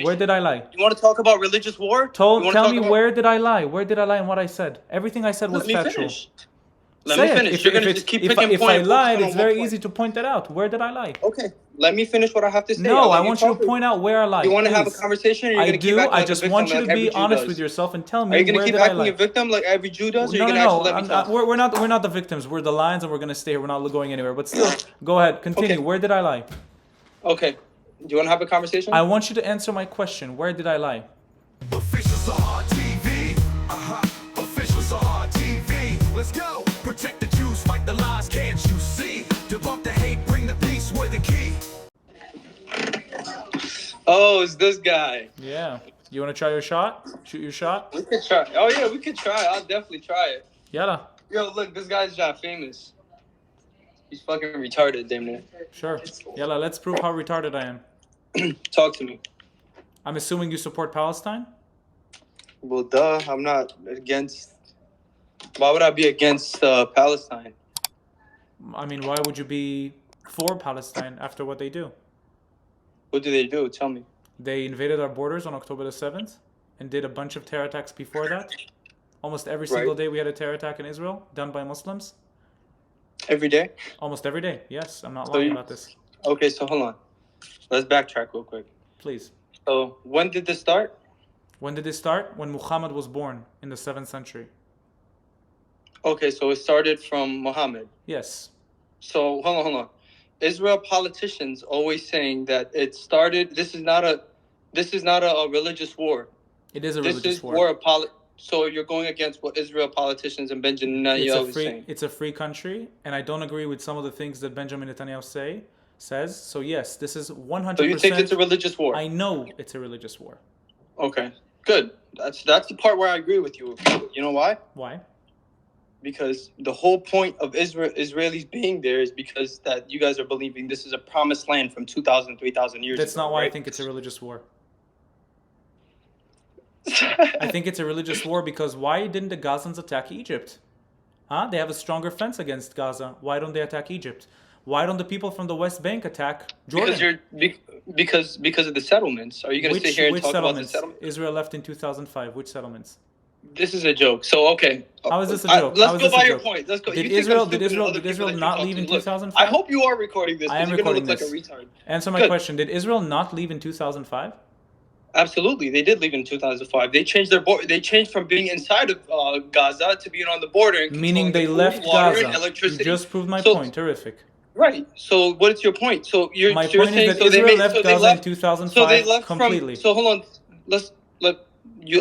Where did I lie? You want to talk about religious war? Tell me where did I lie? Where did I lie in what I said? Everything I said was factual. Let me finish. You're gonna just keep picking if I lied, it's very easy to point that out. Where did I lie? Okay, let me finish what I have to say. No, I want you to point out where I lied. You want to have a conversation? Or you're gonna keep acting like I just want you to be honest with yourself and tell me. Are you gonna keep acting a victim like every Jew does? Or are you gonna actually let me talk? We're not the victims. We're the lions, and we're gonna stay here. We're not going anywhere. But still, go ahead. Continue. Where did I lie? Okay. Do you want to have a conversation? I want you to answer my question. Where did I lie? OfficialSaharTV. OfficialSaharTV. Let's go. Protect the Jews, fight the lies, can't you see? Debunk the hate, bring the peace, we're the key. Oh, it's this guy. Yeah. You want to try your shot? Shoot your shot? We could try. Oh, yeah, we could try. I'll definitely try it. Yalla. Yo, look, this guy's not famous. He's fucking retarded, damn near. Sure. Yalla, let's prove how retarded I am. Talk to me. I'm assuming you support Palestine? Well, duh. I'm not against... Why would I be against Palestine? I mean, why would you be for Palestine after what they do? What do they do? Tell me. They invaded our borders on October the 7th and did a bunch of terror attacks before that. Almost every single day we had a terror attack in Israel done by Muslims. Every day? Almost every day. Yes, I'm not lying about this. Okay, so hold on. Let's backtrack real quick. Please. So, when did this start? When did this start? When Muhammad was born in the 7th century. Okay, so it started from Muhammad. Yes. So, hold on. Israel politicians always saying that it started... This is not a religious war. It is a religious war. War of so you're going against what Israel politicians and Benjamin Netanyahu is saying. It's a free country, and I don't agree with some of the things that Benjamin Netanyahu says. So yes, this is 100%. So you think it's a religious war? I know it's a religious war. Okay, good. That's the part where I agree with you. You know why? Why? Because the whole point of Israelis being there is because that you guys are believing this is a promised land from 2,000, 3,000 years ago. That's not why right? I think it's a religious war. I think it's a religious war because why didn't the Gazans attack Egypt? They have a stronger fence against Gaza. Why don't they attack Egypt? Why don't the people from the West Bank attack Jordan? Because of the settlements. Are you going to sit here and talk about the settlements? Israel left in 2005. Which settlements? This is a joke. So okay. How is this a joke? Let's go by your point. Let's go. Did Israel not leave in 2005? I hope you are recording this. I am recording this. Like a retard. Answer my question. Did Israel not leave in 2005? Absolutely, they did leave in 2005. They changed their border. They changed from being inside of Gaza to being on the border. Meaning they left Gaza. You just proved my point. Terrific. Right. So what is your point? So my point is that Israel left Gaza in 2005 so they left completely. So hold on.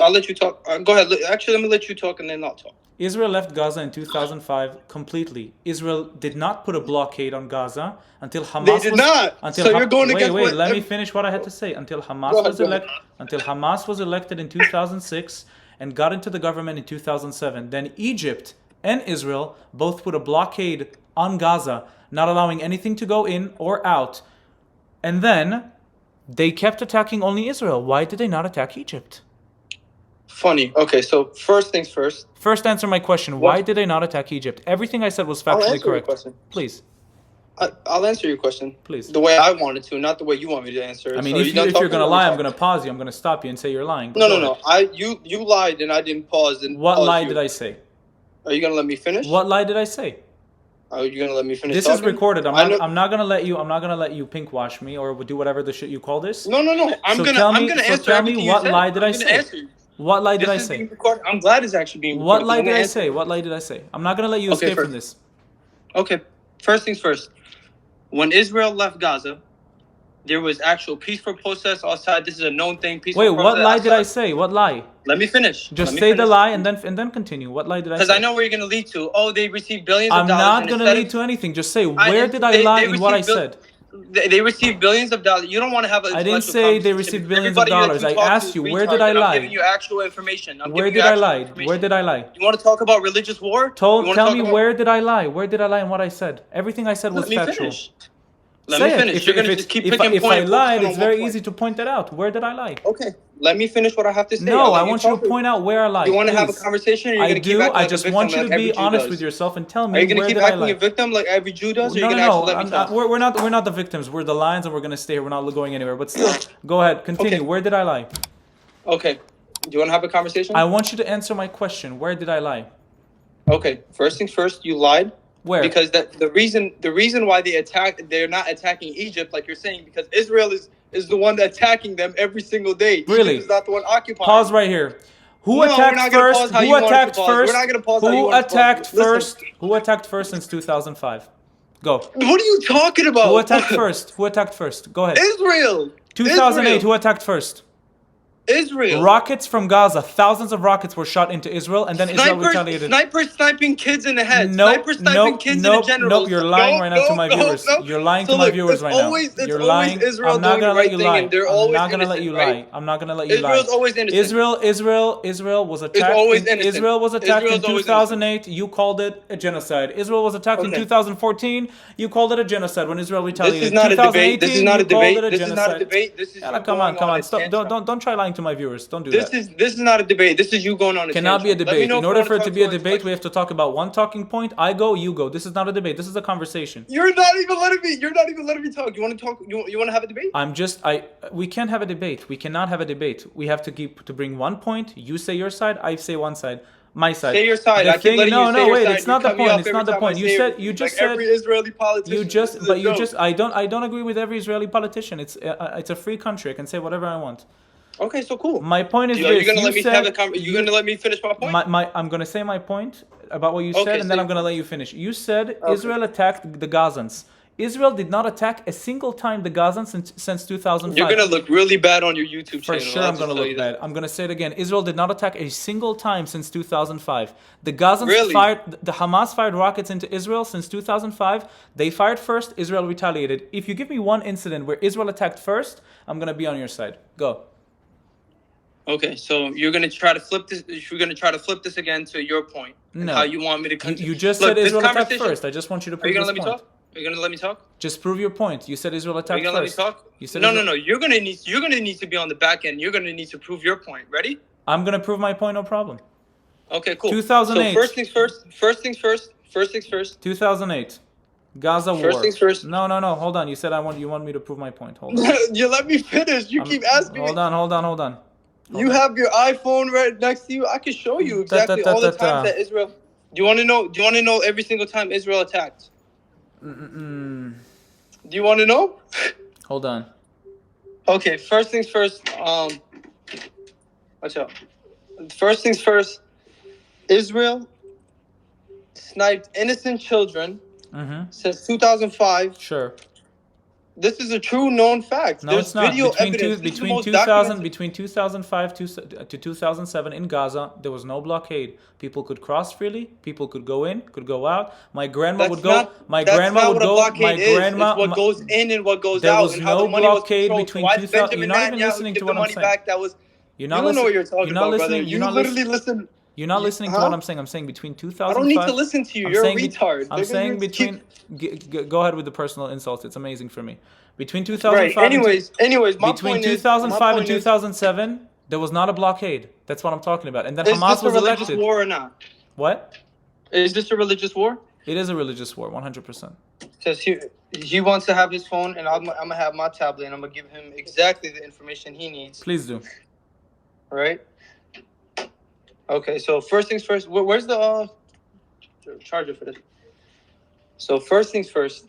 I'll let you talk. Go ahead. Actually, let me let you talk and then I'll talk. Israel left Gaza in 2005 completely. Israel did not put a blockade on Gaza until Hamas. They did not. So you're going against. Wait. Let me finish what I had to say. Until Hamas was elected in 2006 and got into the government in 2007. Then Egypt and Israel both put a blockade on Gaza, not allowing anything to go in or out. And then they kept attacking only Israel. Why did they not attack Egypt? Funny. Okay, so first things first. First, answer my question. Why did they not attack Egypt? Everything I said was factually correct. Please. I'll answer your question. Please. The way I wanted to, not the way you want me to answer it. I mean, if you're going to lie, I'm going to pause you. I'm going to stop you and say you're lying. No. You lied and I didn't pause. What lie did I say? Are you going to let me finish? What lie did I say? Are you going to let me finish? This is recorded. I'm not going to let you pink wash me or do whatever the shit you call this. No. I'm going to answer. Tell me what lie did I say? What lie did I say? I'm glad it's actually being What recorded. lie did I say? What lie did I say? I'm not going to let you escape from this. Okay. First things first. When Israel left Gaza, there was actual peaceful process outside. This is a known thing. Wait, what lie did I say? What lie? Let me finish. Just say the lie and then continue. What lie did I say? Because I know where you're going to lead to. Oh, they received billions of dollars. I'm not going to lead to anything. Just say, where did I lie in what I said? They received billions of dollars. You don't want to have a. I didn't say they received billions of dollars. I asked you, where did I lie? I'm giving you actual information. Where did I lie? Where did I lie? You want to talk about religious war? Tell me where did I lie? Where did I lie in what I said? Everything I said was factual. Let Say me it. finish. You're gonna just keep If picking I point. lied, it's very easy to point that out. Where did I lie? Okay, let me finish what I have to say. No, I'll let I want you to talk. point out where I lied. You want to have a please. conversation, or you're I gonna keep do. acting I like just a victim, want you like to every be Jew honest does? with yourself and tell Are me you gonna where keep did I acting a lie. victim like every Jew does, or No, are you no, gonna actually no. let me talk? We're not. We're not the victims. We're the lions, and we're gonna stay here. We're not going anywhere. But still, go ahead. Continue. Okay. Where did I lie? Okay. Do you want to have a conversation? I want you to answer my question. Where did I lie? Okay. First things first. You lied. Where? Because the reason why they're not attacking Egypt like you're saying, because Israel is the one attacking them every single day. Really? Egypt is not the one occupying. Pause right here. Who No, we're attacked not gonna first? pause how Who you want it to attacked pause. first? We're not gonna pause how you Who want it to pause. attacked Listen. first? Who attacked first since 2005? Go. What are you talking about? Who attacked first? Who attacked first? Go ahead. Israel. 2008. Israel. Who attacked first? Israel. Rockets from Gaza. Thousands of rockets were shot into Israel, and then Israel retaliated. Snipers sniping kids in the head. Nope, Snipers sniping kids in the genitals. nope. You're lying right now to my viewers. You're lying to my viewers right now. You're lying. Israel I'm not doing gonna the let right you thing, lie. and they're I'm always not gonna let innocent, you right? lie. I'm not gonna let you lie. Israel's always innocent. Israel was attacked. always innocent. Israel was attacked in Israel's always 2008. You called it a genocide. Israel was attacked in Okay. 2014. You called it a genocide when Israel retaliated. This is not a debate. This is not a 2018, you called debate. it a This is genocide. not a debate. This is Yalla, you come on, going come on on. a Stop. tantrum. Don't try lying to my viewers. Don't do This that. is not a debate. This is you going on a Cannot be a tantrum. Let me debate. know In if order you for it wanna to talk be a about debate, we have to talk about one talking point. I go, you go. This is not a debate. This is a conversation. You're not even letting me. You're not even letting me talk. You want to talk? You want to have a debate? We can't have a debate. We cannot have a debate. We have to bring one point. You say your side, I say one side. My side. Say your side. I keep letting you say your wait, side. it's not You the cut me point. off It's every not the time I point. You say said it. you just Like said every Israeli politician. you just this is a but you joke. just I don't agree with every Israeli politician. It's a free country. I can say whatever I want. Okay, so cool. My point is Are you this. gonna let me said, have a You're gonna let me finish my point? I'm gonna say my point about what you said, Okay, and then say I'm gonna your let you finish. You said Okay. Israel attacked the Gazans. Israel did not attack a single time the Gazans since 2005. You're gonna look really bad on your YouTube For channel. sure, I'm gonna look bad. I'm gonna say it again. Israel did not attack a single time since 2005. The Gazans Really? the Hamas fired rockets into Israel since 2005. They fired first. Israel retaliated. If you give me one incident where Israel attacked first, I'm gonna be on your side. Go. Okay, so you're gonna try to flip this. You're gonna try to flip this again to your point and No. how you want me to continue. You just Look, said this Israel attacked conversation- first. I just want you to Are prove you gonna this let me point. talk? Are you gonna let me talk? Just prove your point. You said Israel Are attacked you gonna let me first. talk? You said No. You're gonna need to be on the back end. You're gonna need to prove your point. Ready? I'm gonna prove my point. No problem. Okay, cool. 2008. So first things first. 2008. Gaza war. First things first. No. Hold on. You said you want me to prove my point. Hold on. You let me finish. You keep asking me. Hold on. You have your iPhone right next to you. I can show you exactly all the times that Israel. Do you want to know? Do you want to know every single time Israel attacked? Do you want to know? Hold on. Okay. First things first. Watch out. First things first. Israel sniped innocent children since 2005. Sure. This is a true known fact. No, There's it's not. video evidence. This is the most documented- Between 2005 to 2007 in Gaza, there was no blockade. People could cross freely. People could go in, could go out. My grandma would go. My grandma would go. My grandma. It's what goes in and what goes There out, was and how no the money was blockade controlled. between So why 2000 Benjamin You're not even Netanyahu listening give to the what I'm money saying. back? That was. You're You not don't know listening. what you're talking You're not about, brother. listening. You You're not literally listening. listen. You're not listening to what I'm saying. I'm saying between 2005. I don't need to listen to you. You're a retard. I'm They're saying gonna between. keep- Go ahead with the personal insults. It's amazing for me. Between 2005. Right. Anyways, my between point is. 2005 and 2007, there was not a blockade. That's what I'm talking about. And then Is Hamas this a was religious elected. war or not? What? Is this a religious war? It is a religious war, 100%. Because he wants to have his phone, and I'm gonna have my tablet, and I'm gonna give him exactly the information he needs. Please do. All right. Okay. So first things first. Where's the charger for this? So first things first.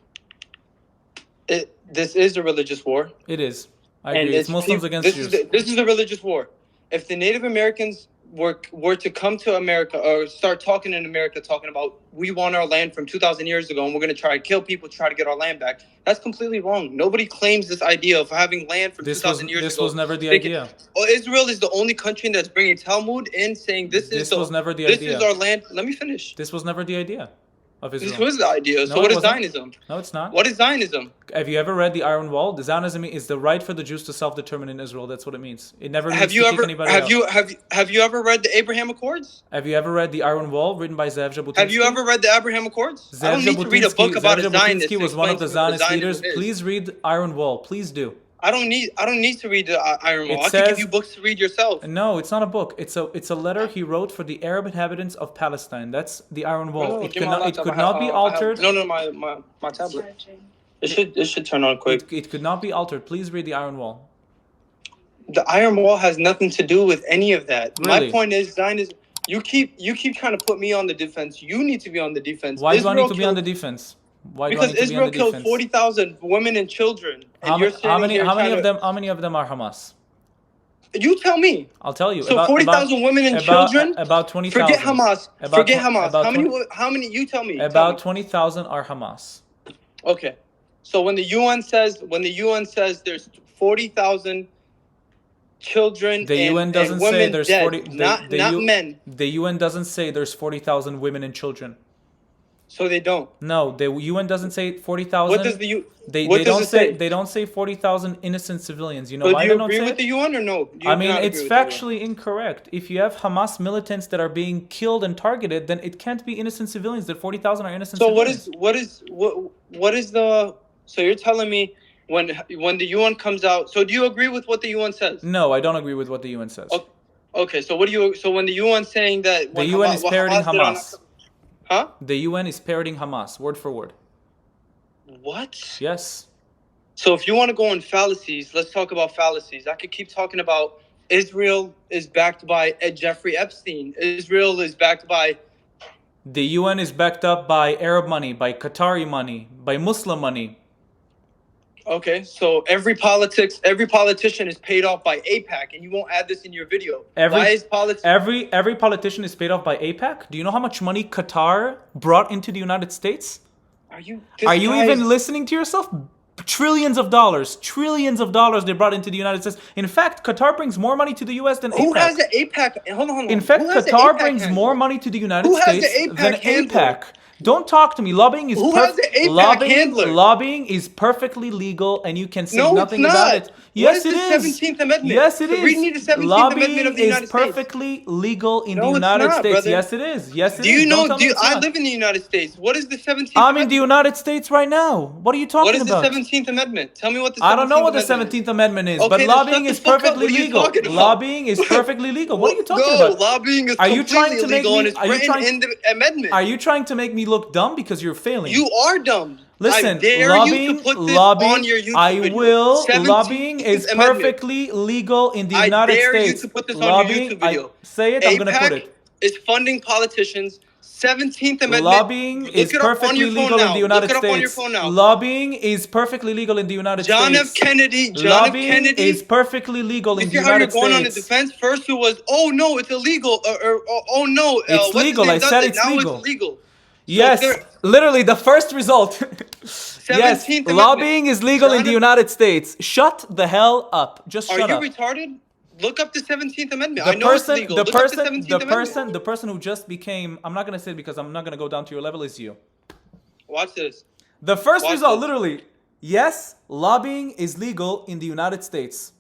This is a religious war. It is. I And agree. It's Muslims against Jews. This is a religious war. If the Native Americans were to come to America or start talking in America, talking about we want our land from 2,000 years ago and we're going to try to kill people to try to get our land back, that's completely wrong. Nobody claims this idea of having land from 2,000 years ago. This was never the idea. Israel is the only country that's bringing Talmud in, saying this is was never the this idea. is our land. Let me finish. This was never the idea. of This Israel. was the idea. No, So what it is wasn't. Zionism? No, it's not. What is Zionism? Have you ever read the Iron Wall? The Zionism is the right for the Jews to self-determine in Israel. That's what it means. It never means Have to you kick ever anybody out. have you ever read the Abraham Accords? Have you ever read the Iron Wall written by Zev Jabotinsky? Have you ever read the Abraham Accords? I Zev don't need to read a book about a Zionist. Jabotinsky was one of the Zionist leaders. Is. Please read Iron Wall. Please do. I don't need to read the Iron Wall. It I says- can give you books to read yourself. No, it's not a book. It's a letter he wrote for the Arab inhabitants of Palestine. That's the Iron Wall. No, It give me could my not. It laptop. could not be altered. My tablet. It should turn on quick. It could not be altered. Please read the Iron Wall. The Iron Wall has nothing to do with any of that. Really? My point is, Zionism. You keep trying to put me on the defense. You need to be on the defense. Why do I need to be killed- on the defense? Why do I Because need to be on Israel the killed defense? 40,000 women and children, and How you're many? sitting How many? here How many trying of to- them? How many of them are Hamas? You tell me. I'll tell you. So 40,000 women and children. About 20,000. Forget Hamas. Forget Hamas. About How many? You tell me. About 20,000 are Hamas. Okay. So when the UN says there's 40,000 children The UN and doesn't say women there's dead, 40. not men. The UN doesn't say there's 40,000 women and children. So they don't. No, the UN doesn't say 40,000. What does the U? They what they does don't it say say? they don't say 40,000 innocent civilians. You know So why do they you don't agree say with it? the UN or no? Do you I mean, not it's agree with the UN? factually incorrect. If you have Hamas militants that are being killed and targeted, then it can't be innocent civilians. That 40,000 are innocent So civilians. what is the? So you're telling me when the UN comes out? So do you agree with what the UN says? No, I don't agree with what the UN says. Okay. So what do you? So when the UN saying that The when UN Hamas, is what parroting did on- Hamas. Huh? The UN is parroting Hamas, word for word. What? Yes. So if you want to go on fallacies, let's talk about fallacies. I could keep talking about Israel is backed by Jeffrey Epstein. Israel is backed by. The UN is backed up by Arab money, by Qatari money, by Muslim money. Okay, so every politician is paid off by AIPAC, and you won't add this in your video. Why is politics? Every politician is paid off by AIPAC? Do you know how much money Qatar brought into the United States? Are you even listening to yourself? Trillions of dollars they brought into the United States. In fact, Qatar brings more money to the US than AIPAC. Who has the AIPAC? Hold on. In fact, Who has the Qatar AIPAC brings handle? more money to the United Who has the States AIPAC than handler? AIPAC. Don't talk to me. Lobbying is Who has the AIPAC handler? Lobbying is perfectly legal, and you can say No, nothing it's not. about it. Yes, What it is the is. 17th Amendment? Yes, it So is. read me the 17th Lobbying Amendment of the United is States. perfectly legal in No, the it's United not, States. brother. Yes, it is. Yes, it Do is. you Don't know? tell me it's I not. live in the United States. What is the 17th? I'm in Amendment? the United States right now. What are you talking What is the about? 17th Amendment? Tell me what the 17th I don't know what the Amendment 17th Amendment is, Okay, but then lobbying shut is the fuck up. perfectly What are you legal. talking about? Lobbying is perfectly legal. What are you talking no, about? lobbying is Are you completely trying to make illegal me- and it's are you written trying- in the amendment. Are you trying to make me look dumb because you're failing? You are dumb. Listen, I dare lobbying, you to put this lobbying, on your YouTube I video. will. 17th Lobbying is Amendment. perfectly legal in the I United dare States. you to put this lobbying, on your YouTube video. Say it, I'm going to put AIPAC it. is funding politicians. 17th Amendment. Lobbying Look is it up on perfectly your phone legal now. in the United Look it up on your States. phone now. Lobbying is perfectly legal in the United John States. F. Kennedy. Lobbying is perfectly legal in You the see how you're United going on the States. defense? First, who was, oh no, it's illegal. Oh no, It's what's his legal. name I does said it. it's now legal. It's legal. Yes, there- literally the first result. Yes, 17th Amendment. lobbying is legal in John the F- United States. Shut the hell up. Just Are shut you up. retarded? Look up the 17th Amendment. The I know it's person, legal. the Look up person, the 17th the Amendment. person, the person who just became. I'm not gonna say it because I'm not gonna go down to your level. Is you. Watch this. The first Watch result, this. literally. Yes, lobbying is legal in the United States.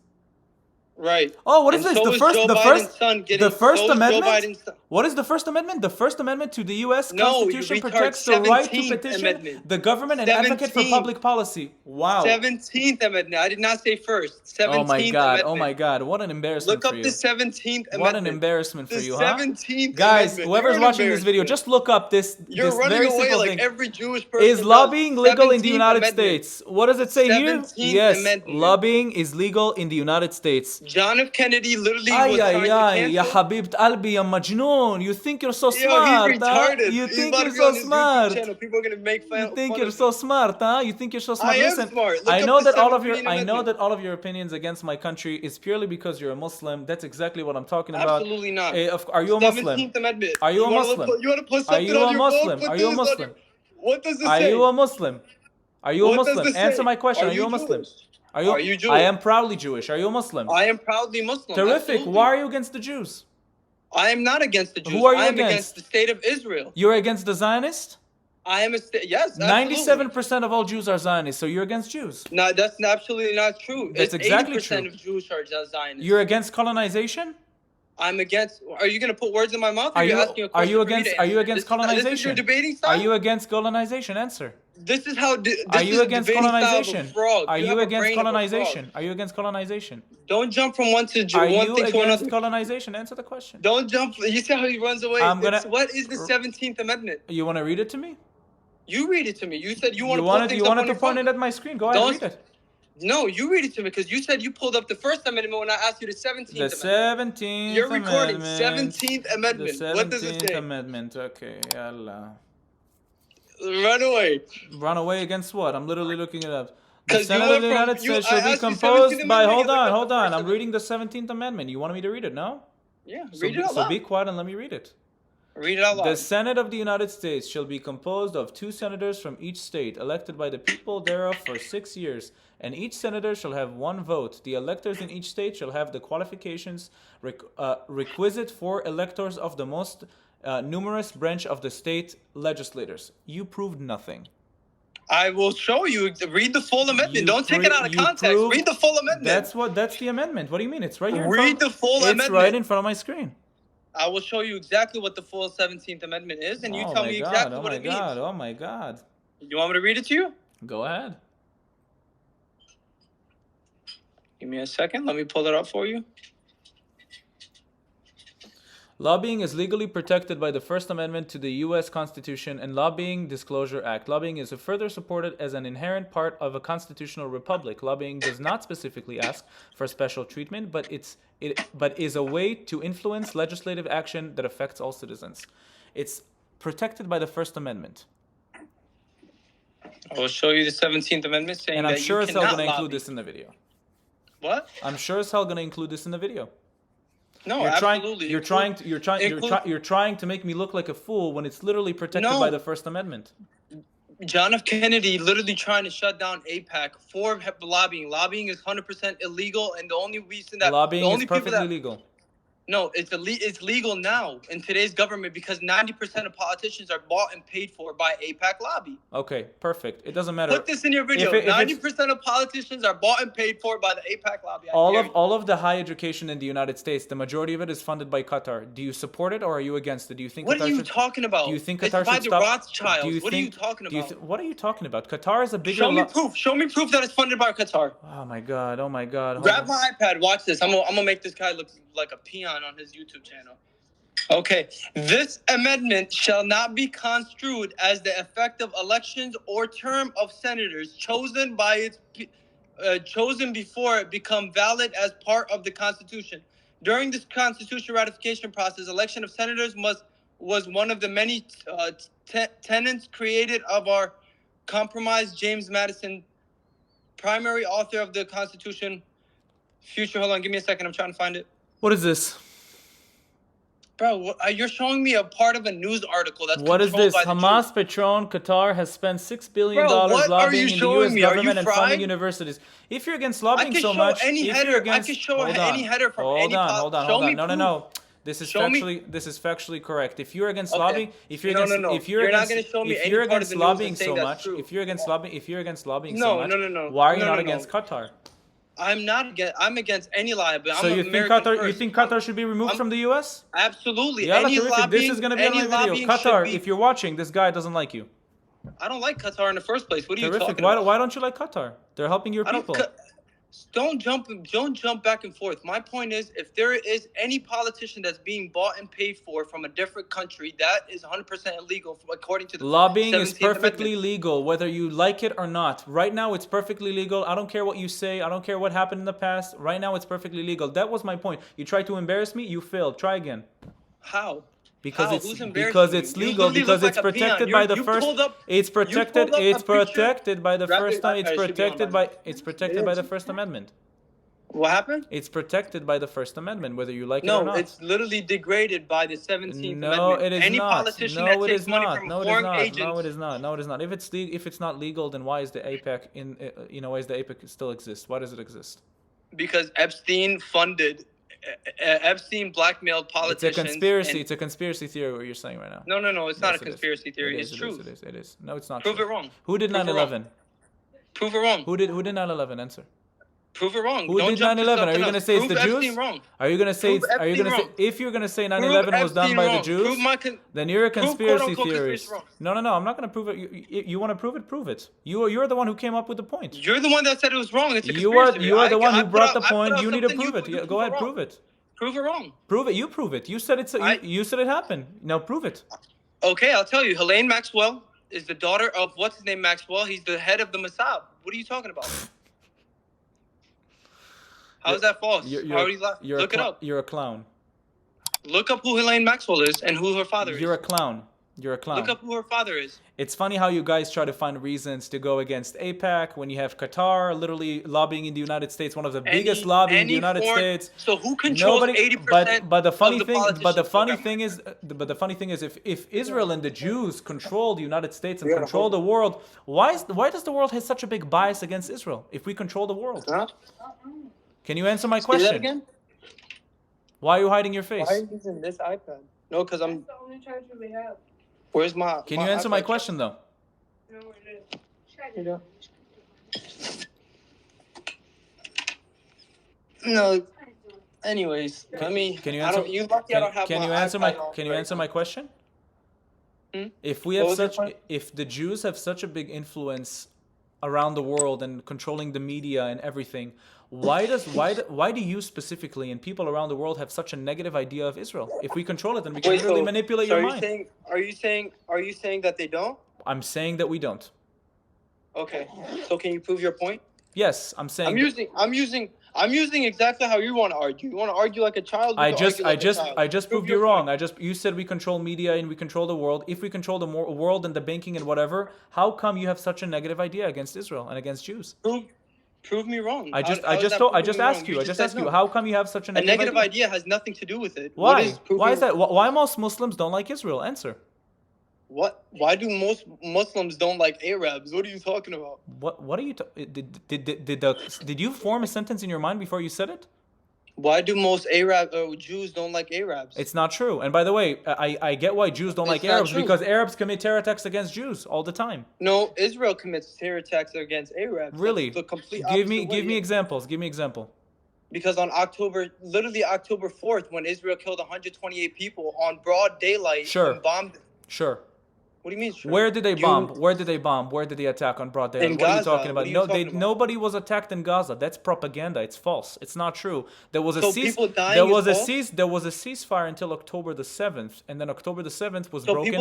Right. Oh, what is And this? so The is first, Joe the Biden's first, son getting- the First so is Joe Amendment. Biden's son. What is the First Amendment? The First Amendment to the U.S. No, you Constitution retard. protects the right to 17th petition Amendment. the government and advocate for 17th. public policy. Wow. 17th Amendment. I did not say first. 17th Oh my God. Amendment. Oh my God. What an embarrassment Look up for you. the 17th Amendment. What an embarrassment for The you, huh? 17th Guys, Amendment. whoever's You're an watching this video, embarrassment. just look up this, You're this running very away simple like thing. every Jewish person. Is does. lobbying legal in the 17th United Amendment. States? What does it say here? 17th Yes, Amendment. lobbying is legal in the United States. John F. Kennedy literally Ay, was trying ay, to ay, ya cancel. Habibt Albi, ya Majnoon. You think you're so Yo, smart, he's huh? retarded. You He's think about you're to be so on his YouTube smart. channel. People are gonna make fun. You think fun you're of so him. smart, huh? You think you're so smart. I am Listen, smart. Look I up know the that all of your 17th I know Amendment. that all of your opinions against my country is purely because you're a Muslim. That's exactly what I'm talking about. Absolutely not. Are you a Muslim? 17th Amendment. Are you a wanna Muslim? You want to put Are something you on a your Muslim? phone? Put Are you a this on Muslim? your- What does it Are say? you a Muslim? Are you a What does Muslim? this Answer say? my question. Are Are you a you Muslim? Jewish? Are you? Are you Jewish? I am proudly Jewish. Are you a Muslim? I am proudly Muslim. Terrific. Absolutely. Why are you against the Jews? I am not against the Jews. Who are you I am against? the state of Israel. You're against the Zionists? I am yes, absolutely. 97% of all Jews are Zionists, so you're against Jews. No, that's absolutely not true. That's It's exactly 80% true. of Jews are Zionists. You're against colonization? I'm against. Are you gonna put words in my mouth? Or Are you asking a question for me to are you answer? against This is colonization? your debating style. Are you against colonization? Answer. This is how. This Are you is against debating colonization? style of a frog. Are You you have a against brain of a colonization? frog. Are you against colonization? Don't jump from one Are one you thing to against another. colonization? Answer the question. Don't jump. You see how he runs away. What is the 17th Amendment? You want to read it to me? You read it to me. You said you want You to pull wanted things you up wanted on to your point phone. it at my screen. Go ahead, read it. No, you read it to me because you said you pulled up the First Amendment when I asked you the 17th The Amendment. 17th You're recording Amendment. 17th Amendment. The What does it 17th say? Amendment. Okay, yalla. Run away. Run away against what? I'm literally looking it up. The Because you Senate of went the from United States shall I be asked you 17th composed by. Amendment, you're like, Hold "What's the on. First I'm reading the 17th Amendment. You wanted me to read it, no? Yeah, So read it out so loud. be quiet and let me read it. Read it out loud. The Senate of the United States shall be composed of 2 senators from each state, elected by the people thereof for 6 years, and each senator shall have 1 vote. The electors in each state shall have the qualifications requisite for electors of the most numerous branch of the state legislators. You proved nothing. I will show you. Read the full amendment. Don't take it out of context. Read the full amendment. That's the amendment. What do you mean? It's right here. Read the full amendment. It's right in front of my screen. I will show you exactly what the full 17th Amendment is, and you tell me exactly what it means. Oh my God. You want me to read it to you? Go ahead. Give me a second. Let me pull it up for you. Lobbying is legally protected by the First Amendment to the U.S. Constitution and Lobbying Disclosure Act. Lobbying is further supported as an inherent part of a constitutional republic. Lobbying does not specifically ask for special treatment, but is a way to influence legislative action that affects all citizens. It's protected by the First Amendment. I will show you the 17th Amendment saying and I'm that sure you as hell cannot going to include lobby. this in the video. What? I'm sure as hell going to include this in the video. No, absolutely. You're trying to make me look like a fool when it's literally protected by the First Amendment. John F. Kennedy literally trying to shut down AIPAC for lobbying. Lobbying is 100% illegal, and the only reason that lobbying is perfectly legal. No, it's legal now in today's government because 90% of politicians are bought and paid for by AIPAC lobby. Okay, perfect. It doesn't matter. Put this in your video. 90% of politicians are bought and paid for by the AIPAC lobby. All of the high education in the United States, the majority of it is funded by Qatar. Do you support it or are you against it? Do you think? What are you talking about? Do you think Qatar should stop? Rothschilds. What are you talking about? What are you talking about? Qatar is a bigger. Show me proof. Show me proof that it's funded by Qatar. Oh my god. Oh my god. Grab my iPad. Watch this. I'm gonna make this guy look like a peon on his YouTube channel. Okay, this amendment shall not be construed as the effect of elections or term of senators chosen before it become valid as part of the Constitution. During this Constitution ratification process, election of senators was one of the many tenets created of our compromise. James Madison, primary author of the Constitution. Hold on, give me a second. I'm trying to find it. What is this? Bro, you're showing me a part of a news article that's what is this? Hamas Jews. patron Qatar has spent $6 billion lobbying in the U.S. government and funding universities. If you're against lobbying so much, I can show any header from any. Hold on. No. This is factually correct. If you're against lobbying, if you're against lobbying so much, if you're against lobbying so much, why are you not against Qatar? I'm not against. I'm against any lobbying. So you think Qatar should be removed from the U.S.? Absolutely. Yeah, terrific. This is gonna be on my video. Qatar, if you're watching, this guy doesn't like you. I don't like Qatar in the first place. What are you talking about? Why don't you like Qatar? They're helping your people. Don't jump back and forth. My point is, if there is any politician that's being bought and paid for from a different country, that is 100% illegal according to the lobbying is perfectly legal, whether you like it or not. Right now, it's perfectly legal. I don't care what you say. I don't care what happened in the past. Right now, it's perfectly legal. That was my point. You tried to embarrass me. You failed. Try again. How? Because it's legal, because it's protected by the first. It's protected by the first time. It's protected by the First Amendment. What happened? It's protected by the First Amendment, whether you like it or not. No, it's literally degraded by the 17th Amendment. No, it is Any not. politician that takes money from foreign agents. No, it is not. No, it is not. If it's not legal, then why is the AIPAC why does the AIPAC still exist? Why does it exist? Because Epstein funded Epstein blackmailed It's politicians. a conspiracy. and- It's a conspiracy theory what you're saying right now. No. It's not Yes, a it is. conspiracy theory. It It's is, true. It is. No, it's not Prove true. it wrong. Who did Prove it wrong. 9/11? Prove it wrong. Who did 9/11? Answer. Prove it wrong. Who Don't did jump to 9/11? Are you something gonna else. say it's Prove the Jews? Epstein wrong. Are you gonna say? Prove Are you gonna say? Epstein wrong. If you're gonna say 9/11 was done Epstein by the wrong. Jews, Prove my then you're a prove conspiracy quote-unquote theorist. conspiracy No, I'm not gonna prove it. You want to prove it? Prove it. You're the one who came up with the point. You're the one that said it was wrong. It's a You conspiracy. are the one who I put brought out- the I put point. out You need to something, prove it. you Go ahead, wrong. prove it. Prove it wrong. Prove it. You prove it. You said it's. You said it happened. Now prove it. Okay, I'll tell you. Helene Maxwell is the daughter of what's his name Maxwell. He's the head of the Mossad. What are you talking about? How is that false? How are you Look it up. You're a clown. Look up who Helene Maxwell is and who her father is. You're a clown. You're a clown. Look up who her father is. It's funny how you guys try to find reasons to go against AIPAC when you have Qatar literally lobbying in the United States, one of the biggest lobby in the United States. So who controls 80%? But the funny of the thing, politicians' funny thing is, if Israel and the Jews control the United States and control the world, why does the world have such a big bias against Israel? If we control the world, Huh? can you answer my Say that question? again? Why are you hiding your face? Why are you using this iPad? No, because I'm. That's the only charger we have. Where's my? Can you answer my iPad? question though? No, it is. You know? No. Anyways, let me. Can you I answer? don't. You lucky I don't have Can my you answer my? iPad on Can you right answer now. my question? Hmm? If we What have was your such, point? if the Jews have such a big influence around the world and controlling the media and everything, why do you specifically and people around the world have such a negative idea of Israel? If we control it, then we can literally manipulate your mind. Are you saying that they don't? I'm saying that we don't. Okay. So can you prove your point? Yes, I'm saying. I'm using exactly how you want to argue. You want to argue like a child. I just proved you wrong. You said we control media and we control the world. If we control the world and the banking and whatever, how come you have such a negative idea against Israel and against Jews? Prove me wrong. I just asked you. How come you have such a A negative negative idea has nothing to do with it. Why? Why is that? Why most Muslims don't like Israel? Answer. What? Why do most Muslims don't like Arabs? What are you talking about? What are you? Did you form a sentence in your mind before you said it? Why do most Jews don't like Arabs? It's not true. And by the way, I get why Jews don't like It's not Arabs true. because Arabs commit terror attacks against Jews all the time. No, Israel commits terror attacks against Arabs. Really? That's the complete Give me opposite way. examples. Give me example. Because on October 4th, when Israel killed 128 people on broad daylight, Sure. and bombed. Sure. What do you mean? Sure? Where did they bomb? Where did they bomb? Where did they attack on broad daylight? In What are you Gaza. talking about? What are you No, talking about? nobody was attacked in Gaza. That's propaganda. It's false. It's not true. There was a So people dying there is was a false? there was a ceasefire until October the 7th, and then October the 7th was So broken.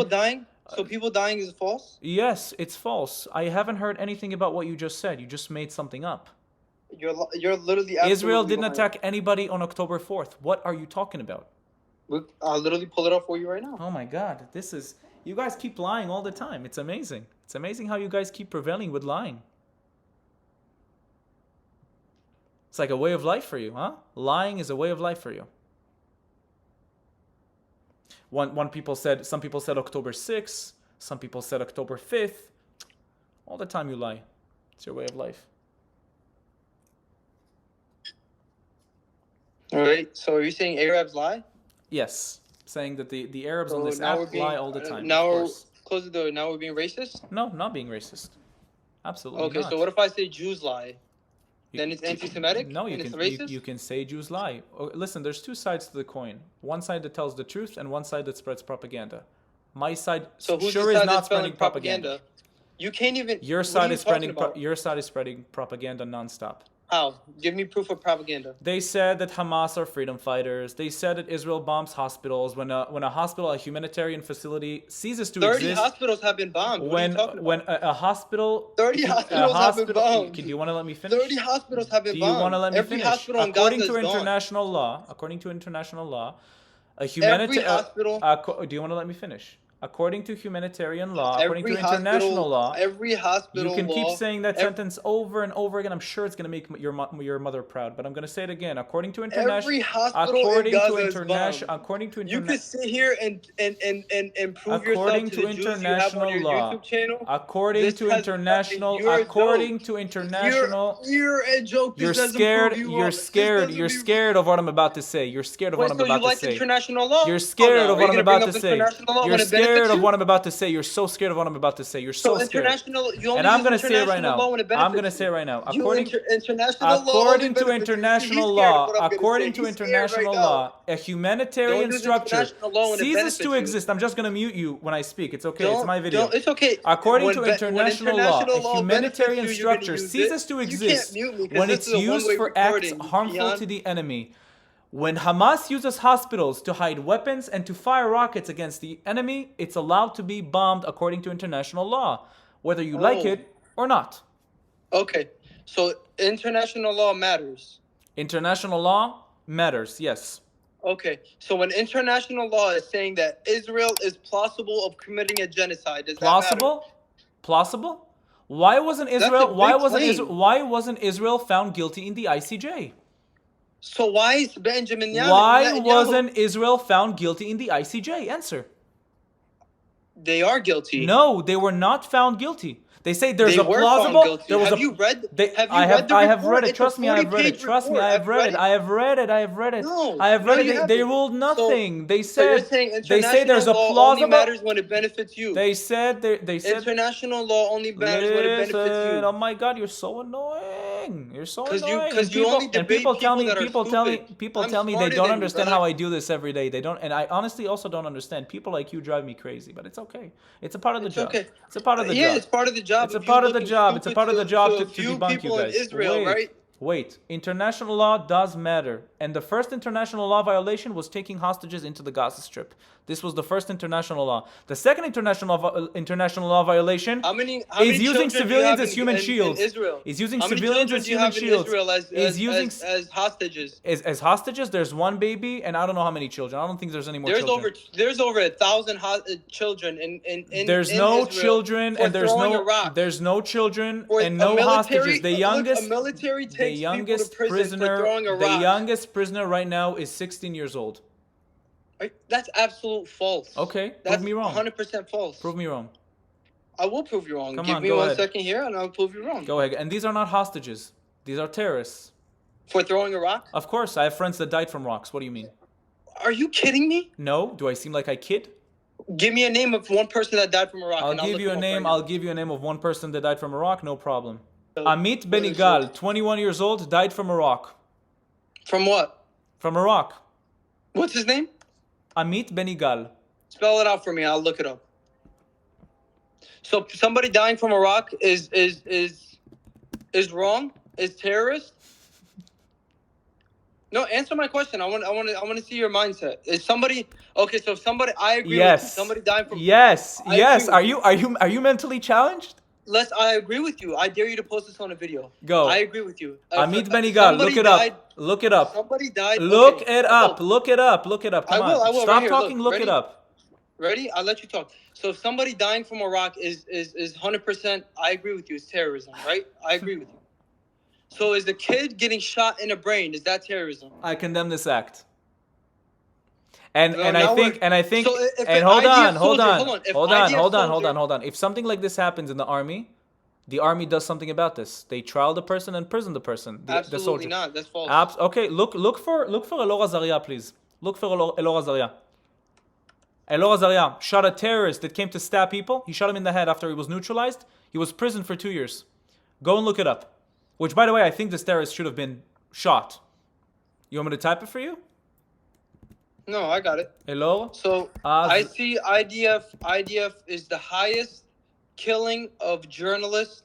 people dying is false? Yes, it's false. I haven't heard anything about what you just said. You just made something up. You're literally Israel absolutely didn't lying. attack anybody on October 4th. What are you talking about? Look, I'll literally pull it up for you right now. Oh my God, this is... You guys keep lying all the time. It's amazing. It's amazing how you guys keep prevailing with lying. It's like a way of life for you, huh? Lying is a way of life for you. Some people said October 6th. Some people said October 5th. All the time you lie. It's your way of life. All right. So are you saying Arabs lie? Yes. Saying that the Arabs So on this now app we're being- lie all the time. Now of we're course. close the door. Now we're being racist. No, not being racist. Absolutely Okay. not. So what if I say Jews lie? Then it's anti-Semitic. No, you and it's can racist. you can say Jews lie. Oh, listen, there's two sides to the coin. One side that tells the truth, and one side that spreads propaganda. My side So who's sure the is side not that's spreading spelling propaganda. You can't even. Your what side are you is spreading talking about? your side is spreading propaganda nonstop. How? Give me proof of propaganda. They said that Hamas are freedom fighters. They said that Israel bombs hospitals. When a hospital, a humanitarian facility, ceases to 30 exist. hospitals have been bombed. What are you talking about? When a hospital 30 hospitals have been bombed. Do you want to let me finish? 30 hospitals have been Do bombed. you want to let me Every finish? hospital in According Gaza to is gone. international law, a Every humanitarian hospital. do you want to let me finish? according to humanitarian law, according to international law, every hospital you can law, keep saying that sentence over and over again. I'm sure it's going to make your mother proud, but I'm going to say it again. According to international, every hospital in Gaza is bombed. according to You international, could sit here and prove according yourself to to the Jews you have on international your law, YouTube channel. according to international, You're a joke. you're This doesn't scared. prove you You're wrong. scared. You're scared of what I'm about to say. You're scared of what I'm So you about to like say. international law? You're scared of what I'm about to say. You're scared of you? what I'm about to say. You're so scared of what I'm about to say. You're so scared. International, you only And I'm use going to say it right international now. law when it I'm benefits going to say it right now. you. According International law only to benefits you. international He's scared of law, what I'm gonna according say. to He's scared right international now. law, a humanitarian Don't use structure international law when it ceases benefits to you. exist. I'm just going to mute you when I speak. It's okay. It's my video. It's okay. According When to when international international law, law a humanitarian benefits you, you're gonna structure use ceases it. to You exist can't mute me 'cause when this it's is a used one-way for acts recording, harmful Keon. to the enemy. When Hamas uses hospitals to hide weapons and to fire rockets against the enemy, it's allowed to be bombed according to international law, whether you like it or not. Okay, so international law matters. International law matters, yes. Okay, so when international law is saying that Israel is plausible of committing a genocide, does that matter? Plausible? Why wasn't That's a Israel? big claim. Why wasn't Israel found guilty in the ICJ? So why is Benjamin Netanyahu? Why wasn't Israel found guilty in the ICJ? Answer. They are guilty. No, they were not found guilty. They say there's They a were plausible. found guilty. There was have a. you read? They, have you I have. read the I have report? read it. It's Trust a me, I have read it. 40-page Trust me, report. I have read it. I have read it. I have read it. No, I have read you it. They haven't. ruled nothing. They So you're said. saying They say there's a international law only plausible. matters when it benefits you. They said. They said. International law only matters when it benefits Listen, you. oh my God, you're so annoying. You're so 'Cause you- annoying. 'cause And you only debate people tell me, people that are people tell me, stupid. people I'm tell me they smarter don't than you, understand brother. how I do this every day. They don't, and I honestly also don't understand. People like you drive me crazy, but it's okay. It's a part of the It's job. okay. It's a part of the Yeah, job. it's part of the job. It's a of you part of the looking job. It's a stupid part of the job a to few debunk you people in guys. Israel, Wait, right? wait. International law does matter, and the first international law violation was taking hostages into the Gaza Strip. This was the first international law. The second international law violation How many is using children do you civilians have as human in shields. Israel? Is using How many civilians children as do you human have in shields. Israel Is using as hostages? as hostages. There's one baby, and I don't know how many children. I don't think there's any more children. There's over 1,000 children in There's in no Israel children, for and throwing a rock. there's no children For and a no military- hostages. The look, youngest a military the takes youngest people to prison for throwing a rock. the youngest prisoner right now is 16 years old. That's absolute false. Okay, That's prove me wrong. 100% false. Prove me wrong. I will prove you wrong. Come Give on, me go 1 ahead. second here, and I'll prove you wrong. Go ahead. And these are not hostages. These are terrorists. For throwing a rock? Of course, I have friends that died from rocks. What do you mean? Are you kidding me? No? Do I seem like I kid? Give me a name of one person that died from a rock. I'll and give look you a him up name. right I'll give you a name of one person that died from Iraq. No problem. now. Amit What is Benigal, it? 21 years old, died from Iraq. From what? From Iraq. What's his name? Amit Benigal. Spell it out for me. I'll look it up. So somebody dying from Iraq is wrong? Is terrorist? No, answer my question. I want to see your mindset. Is somebody okay? So if somebody, I agree. Yes. With you. Somebody dying from. Yes. I Yes. agree with Are you mentally challenged? I agree with you. I dare you to post this on a video. Go. I agree with you. Amit Benigal. Look it up. Look it up. Somebody died. Look okay. it up. Look it up. Look it up. Come I will, on. I will, Stop right here, talking. look, Look it ready? up. Ready? I'll let you talk. So if somebody dying from Iraq is 100%, I agree with you. It's terrorism, right? I agree with you. So is the kid getting shot in the brain? Is that terrorism? I condemn this act. And No, and now I think we're- So if and an hold IDF on, soldier- if IDF soldier- If something like this happens in the army does something about this. They trial the person and prison the person. The Absolutely soldier. not. That's false. Okay, look for Elor Azaria, please. Look for Elor Azaria. Elor Azaria shot a terrorist that came to stab people. He shot him in the head after he was neutralized. He was prisoned for 2 years. Go and look it up. Which, by the way, I think this terrorist should have been shot. You want me to type it for you? No, I got it. Elor? So I see IDF is the highest killing of journalists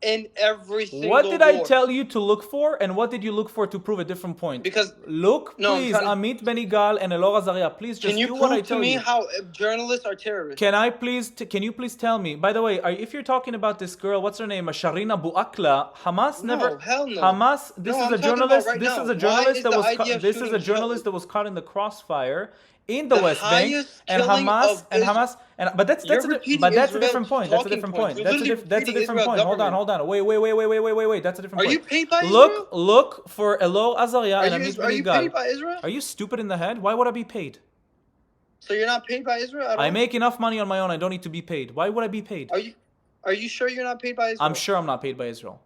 in every single What did I war. tell you to look for, and what did you look for to prove a different point? Because look, No, I'm please, trying Amit Benigal and Elor Azaria, please just can you do what I prove to tell me you. how journalists are terrorists? Can you please tell me? By the way, if you're talking about this girl, what's her name, Sharina Buakla? Hamas No, never. hell no. Hamas. This No, is I'm a talking journalist. about right This now. is a Why journalist is that the was. IDF This is a shooting journalist that was caught in the crossfire in the West Bank, highest and killing Hamas of and Is- Hamas and but that's You're a repeating but that's a Israel's different point. That's a talking different points. point. You're That's a literally that's a repeating different Israel point. Hold on, government. Wait. That's a different Are point. you paid by Israel? Look for Elor Azaria and Amit Are you Benigal. paid by Israel? Are you stupid in the head? Why would I be paid? So you're not paid by Israel at all? I make enough money on my own. I don't need to be paid. Why would I be paid? Are you sure you're not paid by Israel? I'm sure I'm not paid by Israel.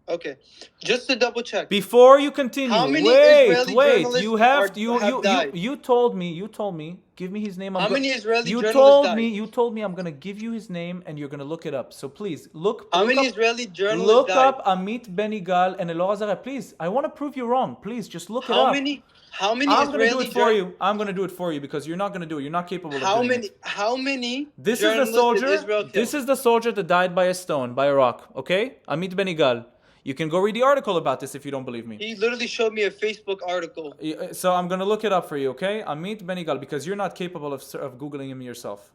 Okay, just to double check. Before you continue, How many wait. Israeli You have journalists have died? you told me. Give me his name. How many Israeli You journalists died? You told me I'm gonna give you his name and you're gonna look it up. So please look. How look many up, Israeli journalists Look died? up Amit Benigal and Elor Azaria. Please, I want to prove you wrong. Please, just look it How up. many I'm gonna do Israeli it for you. I'm gonna do it for you because you're not gonna do it. You're not capable of doing it. How many This is the journalists did soldier. Israel kill? This is the soldier that died by a stone, by a rock. Okay, Amit Benigal. You can go read the article about this if you don't believe me. He literally showed me a Facebook article. So I'm gonna look it up for you, okay? Amit Benigal, because you're not capable of googling him yourself.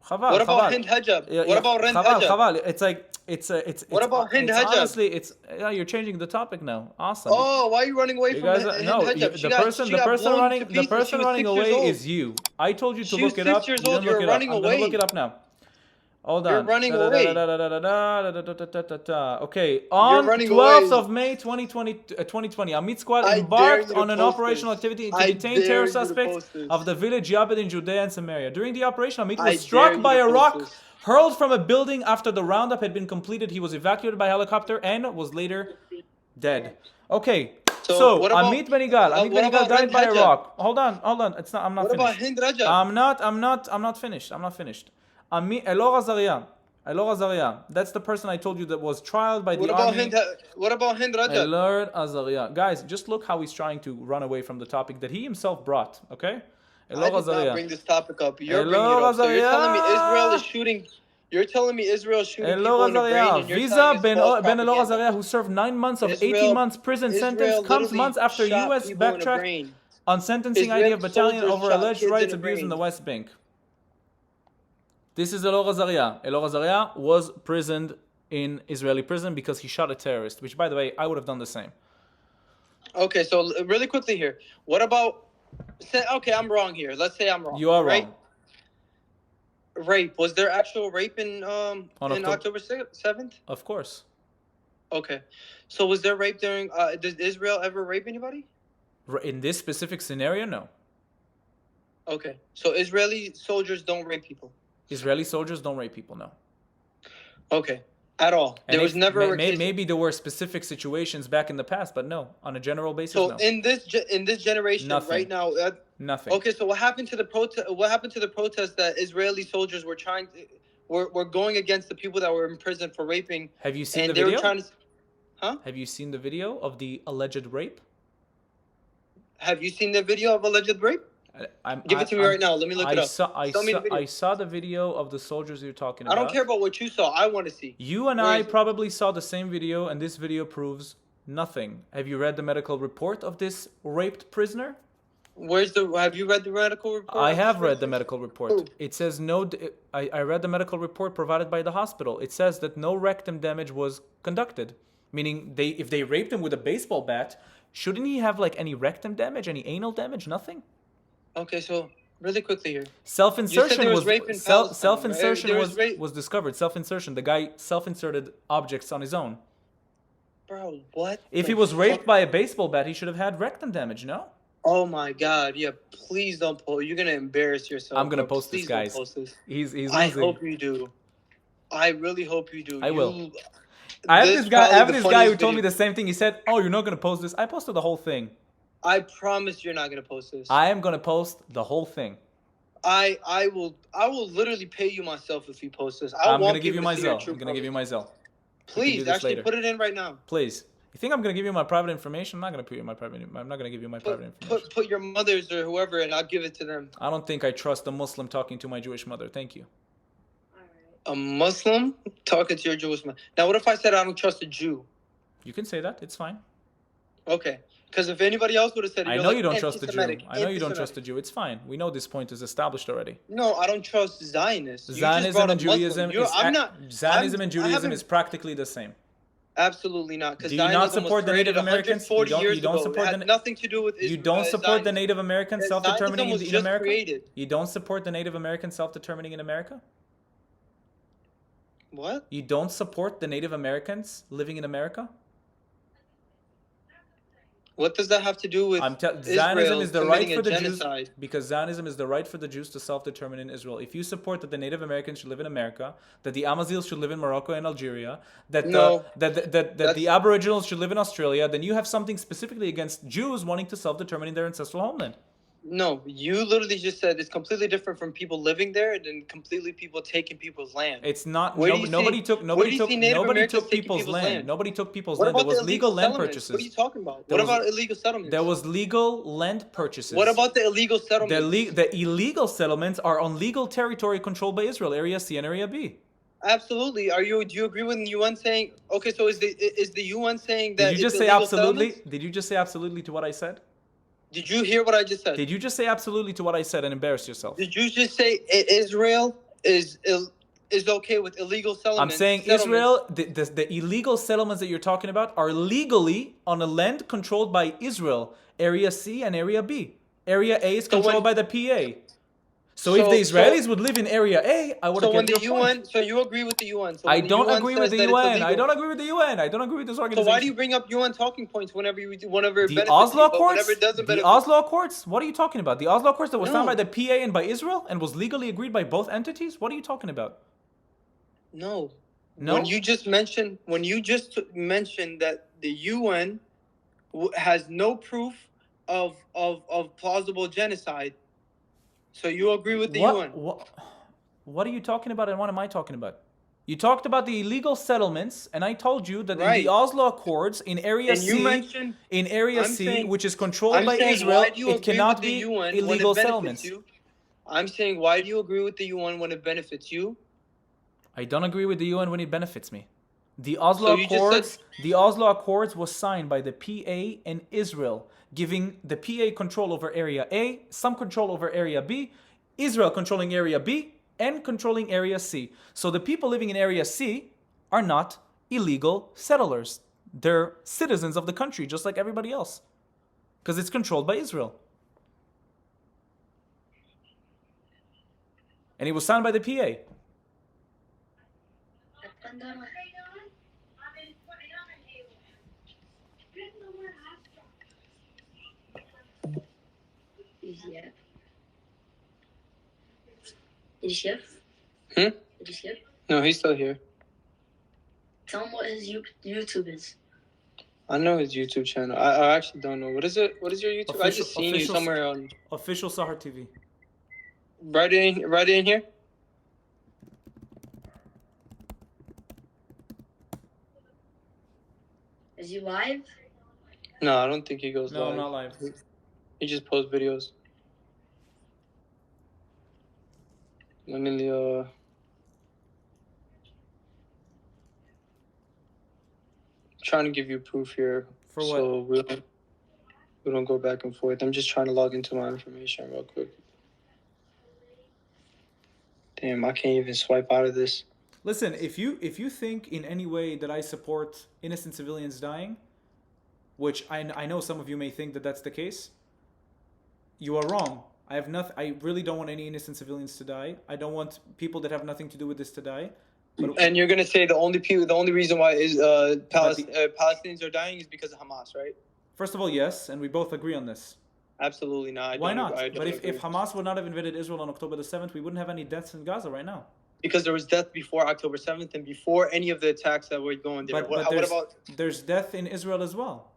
Chaval, What about chaval. Hind Hajab? Yeah, What about Hind chaval, Hajab? chaval. It's like it's. What about Hind it's Hajab? Honestly, it's you're changing the topic now. Awesome. Oh, why are you running away You from guys, Hind no, Hajab? the person running away old. is you. I told you to She look was it up. 6 years You old. didn't look You're it up. running I'm gonna look away. it up now. Hold You're on. running away. Okay, on running 12th away. of May 2020, Amit Squad I dare embarked you to on an post operational this. activity to I detain dare terror you to suspects post this. of the village Yabed in Judea and Samaria. During the operation, Amit I was dare struck you by to a post rock this. hurled from a building after the roundup had been completed. He was evacuated by helicopter and was later dead. Okay, so what about- Amit Benigal. Amit what Benigal about died Hind by a Hajab? rock. Hold on. It's not. I'm not What about finished. Hind Rajab? I'm not finished. Elor Azaria. That's the person I told you that was trialed by What the about army. Hind Rajab? Elor Azaria. Guys, just look how he's trying to run away from the topic that he himself brought. Okay. I Elor did not Azaria. bring this topic up. You're Elor bringing it up. So you're telling me Azaria. Israel is shooting. You're telling me Israel is shooting people Elor in the brain, Azaria. and you're Visa telling me Ben it's false Elor propaganda. Azaria, who served 9 months of Israel- 18 months prison Israel sentence, comes literally months after shot U.S. people in the backtracked brain. on sentencing Israeli IDF battalion soldiers over shot alleged kids in rights the abuse in brain. the West Bank. This is Elor Azaria. Elor Azaria was imprisoned in Israeli prison because he shot a terrorist, which, by the way, I would have done the same. Okay, so really quickly here. What about? Okay, I'm wrong here. Let's say I'm wrong. You are right? wrong. Rape. Was there actual rape in October- October 7th? Of course. Okay. So was there rape during? Did Israel ever rape anybody? In this specific scenario, no. Okay. So Israeli soldiers don't rape people. Israeli soldiers don't rape people, no. Okay. At all. And There was never a case. maybe there were specific situations back in the past, but no. On a general basis, So no. in this generation Nothing. right now. Nothing. Okay. So what happened to the protest? What happened to the protest that Israeli soldiers were were going against the people that were in prison for raping? Have you seen And the they video? were trying to. Huh? Have you seen the video of the alleged rape? Have you seen the video of alleged rape? Give it to me right now. Let me look it up. Tell me the video. I saw the video of the soldiers you're talking about. I don't care about what you saw. I want to see. You and Where I is it? probably saw the same video, and this video proves nothing. Have you read the medical report of this raped prisoner? Have you read the medical report? I of have this read the person? medical report. It says no. I read the medical report provided by the hospital. It says that no rectum damage was conducted, meaning if they raped him with a baseball bat, shouldn't he have like any rectum damage, any anal damage? Nothing. Okay, so really quickly here. Self-insertion there was was rape in Palestine, self-insertion right? There was rape. was discovered. Self-insertion. The guy self-inserted objects on his own. Bro, what? If the he was raped fuck? by a baseball bat, he should have had rectum damage. No. Oh my God! Yeah, please don't post. You're gonna embarrass yourself. I'm gonna bro. post this, Please don't guys. post this. He's I losing. hope you do. I really hope you do. I will. You- I have This this is guy. I probably have the this guy who funniest told me video. the same thing. He said, "Oh, you're not gonna post this." I posted the whole thing. I promise you're not gonna post this. I am gonna post the whole thing. I will literally pay you myself if you post this. I'm gonna give you my Zelle. I'm gonna give you my Zelle. Please, this actually later. put it in right now. Please. You think I'm gonna give you my private information? I'm not gonna put you my private. I'm not gonna give you my private information. Put your mother's or whoever, and I'll give it to them. I don't think I trust a Muslim talking to my Jewish mother. Thank you. A Muslim talking to your Jewish man. Now, what if I said I don't trust a Jew? You can say that. It's fine. Okay, because if anybody else would have said it, I you're know like, you don't trust a Jew. anti-Semitic, I know you don't anti-Semitic. trust a Jew. It's fine. We know this point is established already. No, I don't trust Zionists. You just Zionism brought and up Muslim. Judaism You're- is I'm not. Zionism and I Judaism haven't- is practically the same. Absolutely not. Because Do you not Zionism support was the Native created Americans? 140 years You don't ago. support It had the nothing to do with you don't support the Zionism. Native Americans self-determining Zionism was in just America? created. You don't support the Native Americans self-determining in America? What? You don't support the Native Americans living in America? What does that have to do with Zionism Israel is the right committing for a the genocide? Jews, because Zionism is the right for the Jews to self-determine in Israel. If you support that the Native Americans should live in America, that the Amazigh should live in Morocco and Algeria, that No, that the Aboriginals should live in Australia, then you have something specifically against Jews wanting to self-determine in their ancestral homeland. No, you literally just said it's completely different from people living there than completely people taking people's land. It's not. Where do you Nobody see- took. where Nobody do you took. see Native Nobody Americans took taking people's people's land. land? Nobody took people's What land. There about was the legal illegal land settlements? purchases. What are you talking about? There What was- about illegal settlements? There was legal land purchases. What about the illegal settlements? The illegal settlements are on legal territory controlled by Israel, Area C and Area B. Absolutely. Do you agree with the UN saying? Okay, so is the UN saying that? Did you just it's say illegal absolutely? settlements? Did you just say absolutely to what I said? Did you hear what I just said? Did you just say absolutely to what I said and embarrass yourself? Did you just say Israel is okay with illegal I'm settlements? saying Israel, the illegal settlements that you're talking about are legally on a land controlled by Israel, Area C and Area B. Area A is controlled by the PA. So if the Israelis would live in Area A, I would have when get the your UN, point. so you agree with the UN? So I when the don't UN agree with says the that it's UN. I illegal- don't agree with the UN. I don't agree with this So organization. why do you bring up UN talking points whenever it the benefits Oslo you, but Accords? whenever it doesn't The benefit? Oslo Accords? What are you talking about? The Oslo Accords that was signed No. by the PA and by Israel and was legally agreed by both entities? What are you talking about? No. No? When you just mentioned that the UN has no proof of plausible genocide, so you agree with the UN? What are you talking about and what am I talking about? You talked about the illegal settlements, and I told you that in Right. the Oslo Accords, in Area And C, you mentioned- I'm C, saying- which is controlled I'm by saying, Israel, why do you it agree cannot with the be UN when it illegal benefits settlements. you? I'm saying, why do you agree with the UN when it benefits you? I don't agree with the UN when it benefits me. The Oslo So you just Accords, said- the Oslo Accords was signed by the PA and Israel, giving the PA control over Area A, some control over Area B, Israel controlling Area B, and controlling Area C. So the people living in Area C are not illegal settlers. They're citizens of the country, just like everybody else, because it's controlled by Israel. And it was signed by the PA. Yeah. Did he ship? Hmm? Did he ship? No, he's still here. Tell him what his YouTube is. I know his YouTube channel. I actually don't know. What is it? What is your YouTube? I just seen you Official- somewhere on. OfficialSaharTV. Right in here. Is he live? No, I don't think he goes No, live. I'm not live. He just posts videos. Let me trying to give you proof here. For what? So we don't go back and forth. I'm just trying to log into my information real quick. Damn, I can't even swipe out of this. Listen, if you think in any way that I support innocent civilians dying, which I know some of you may think that that's the case, you are wrong. I have nothing. I really don't want any innocent civilians to die. I don't want people that have nothing to do with this to die. But And you're gonna say the only reason why Palestinians are dying is because of Hamas, right? first of all, yes, and we both agree on this. Absolutely not. Why not? I don't But if agree. Hamas would not have invaded Israel on October the 7th, we wouldn't have any deaths in Gaza right now. Because there was death before October 7th and before any of the attacks that were going there. But What about? there's death in Israel as well.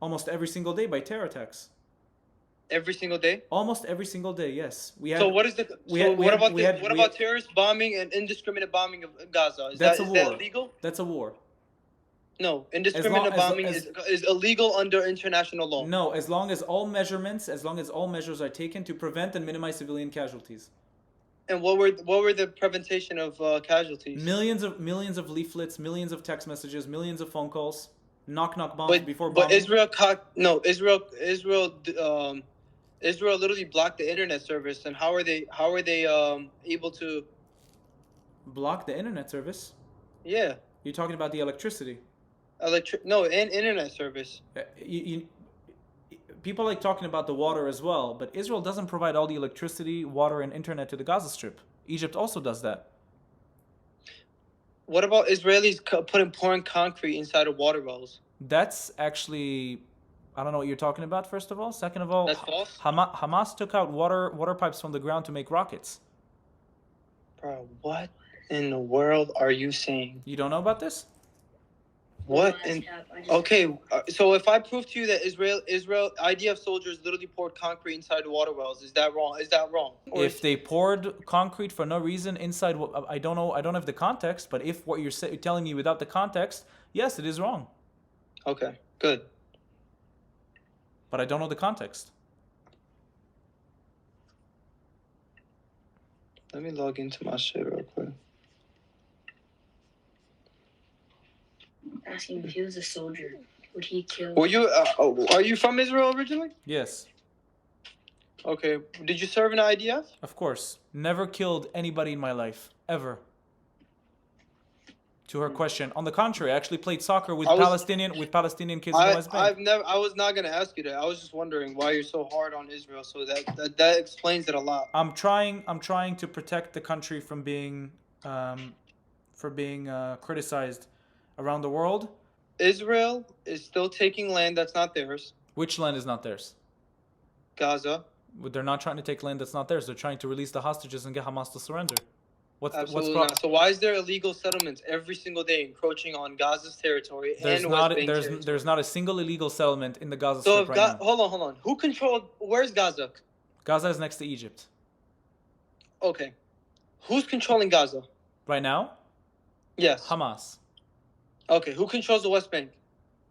Almost every single day by terror attacks. Every single day. Almost every single day, yes. We had. So what is the? What about terrorist bombing and indiscriminate bombing of Gaza? Is That's that a is that war. illegal? That's a war. No, indiscriminate bombing is illegal under international law. No, as long as all measures are taken to prevent and minimize civilian casualties. And what were the prevention of casualties? Millions of leaflets, millions of text messages, millions of phone calls, knock bombs before bombing. But Israel literally blocked the internet service. And how are they able to? Block the internet service. Yeah. You're talking about the electricity. internet service. People like talking about the water as well, but Israel doesn't provide all the electricity, water, and internet to the Gaza Strip. Egypt also does that. What about Israelis pouring concrete inside of water wells? That's actually, I don't know what you're talking about, first of all. Second of all, That's false? Hamas took out water pipes from the ground to make rockets. Bro, what in the world are you saying? You don't know about this? What? Okay, so if I prove to you that Israel IDF soldiers literally poured concrete inside the water wells, is that wrong? If they poured concrete for no reason inside, I don't know. I don't have the context. But if what you're telling me without the context, yes, it is wrong. Okay, good. But I don't know the context. Let me log into my shit real quick. Asking if he was a soldier, would he kill? Were you? Are you from Israel originally? Yes. Okay. Did you serve in the IDF? Of course. Never killed anybody in my life. Ever. To her question. On the contrary, I actually played soccer with Palestinian kids in the West Bank. I was not gonna ask you that. I was just wondering why you're so hard on Israel. So that explains it a lot. I'm trying to protect the country from being criticized around the world. Israel is still taking land that's not theirs. Which land is not theirs? Gaza. They're not trying to take land that's not theirs. They're trying to release the hostages and get Hamas to surrender. Absolutely not. So why is there illegal settlements every single day encroaching on Gaza's territory and West Bank territory? There's not a single illegal settlement in the Gaza Strip right now. Hold on. Who controlled? Where's Gaza? Gaza is next to Egypt. Okay. Who's controlling Gaza? Right now? Yes. Hamas. Okay. Who controls the West Bank?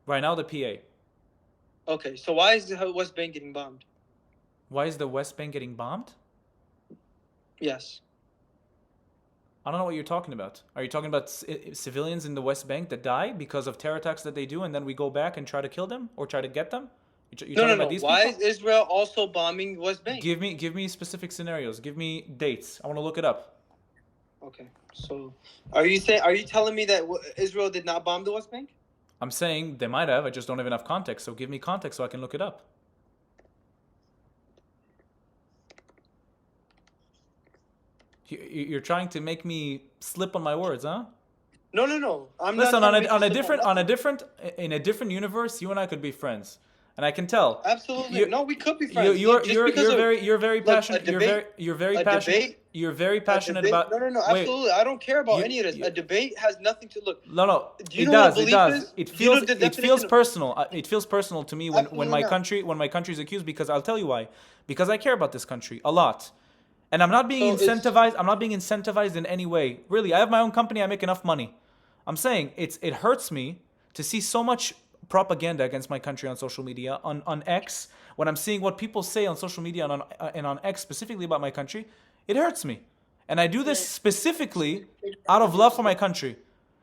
Right now, the PA. Okay. So why is the West Bank getting bombed? Why is the West Bank getting bombed? Yes. I don't know what you're talking about. Are you talking about civilians in the West Bank that die because of terror attacks that they do, and then we go back and try to kill them or try to get them? No. Why is Israel also bombing West Bank? Give me specific scenarios. Give me dates. I want to look it up. Okay. So, are you telling me that Israel did not bomb the West Bank? I'm saying they might have. I just don't have enough context. So give me context so I can look it up. You're trying to make me slip on my words, huh? No. Listen, in a different universe, you and I could be friends, and I can tell. Absolutely, we could be friends. You're very passionate. You're very passionate. You're very passionate about. No. Absolutely, I don't care about any of this. A debate has nothing to look. No. Do you know what belief is? It feels personal. It feels personal to me when my country is accused, because I'll tell you why. Because I care about this country a lot. And I'm not being incentivized. I'm not being incentivized in any way. Really, I have my own company. I make enough money. I'm saying it hurts me to see so much propaganda against my country on social media, on X. When I'm seeing what people say on social media and on X specifically about my country, it hurts me. And I do this specifically out of love for my country.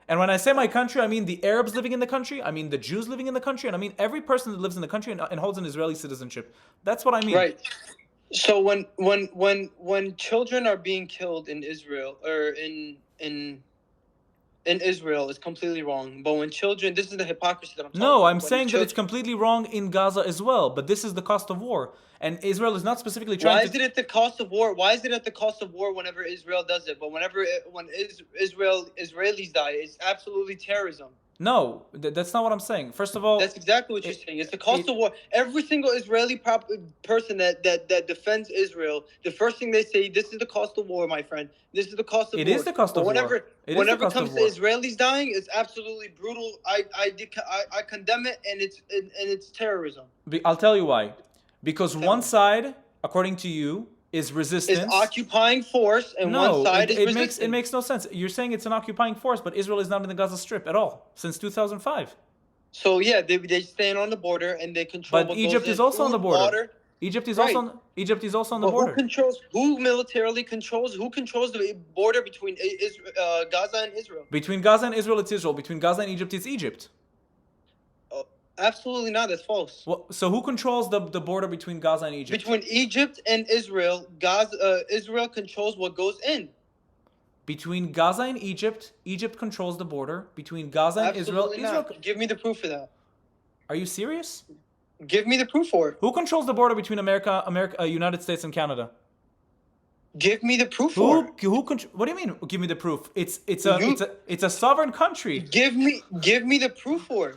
And when I say my country, I mean the Arabs living in the country. I mean the Jews living in the country, and I mean every person that lives in the country and holds an Israeli citizenship. That's what I mean. Right. So when children are being killed in Israel or in Israel, it's completely wrong. But when children, this is the hypocrisy that I'm talking about. No, I'm saying that it's completely wrong in Gaza as well. But this is the cost of war, and Israel is not specifically trying. Why is it at the cost of war? Why is it at the cost of war whenever Israel does it? But when Israelis die, it's absolutely terrorism. No, that's not what I'm saying. First of all, that's exactly what you're saying. It's the cost of war. Every single Israeli person that defends Israel, the first thing they say, "This is the cost of war, my friend. This is the cost of war." It is the cost of war. Whenever it comes to Israelis dying, it's absolutely brutal. I condemn it, and it's terrorism. I'll tell you why. Because one side, according to you, is resistance. It's occupying force, and one side is resistance. It makes no sense. You're saying it's an occupying force, but Israel is not in the Gaza Strip at all since 2005. So yeah, they stand on the border and they control. But Egypt is also on the border. Egypt is also on the border. Who militarily controls? Who controls the border between Gaza and Israel? Between Gaza and Israel, it's Israel. Between Gaza and Egypt, it's Egypt. Absolutely not. That's false. Well, so who controls the border between Gaza and Egypt? Between Egypt and Israel, Israel controls what goes in. Between Gaza and Egypt, Egypt controls the border. Between Gaza and Absolutely Israel, not. Give me the proof for that. Are you serious? Give me the proof for it. Who controls the border between United States and Canada? Give me the proof for it. What do you mean? Give me the proof. It's You- a sovereign country. Give me the proof for it.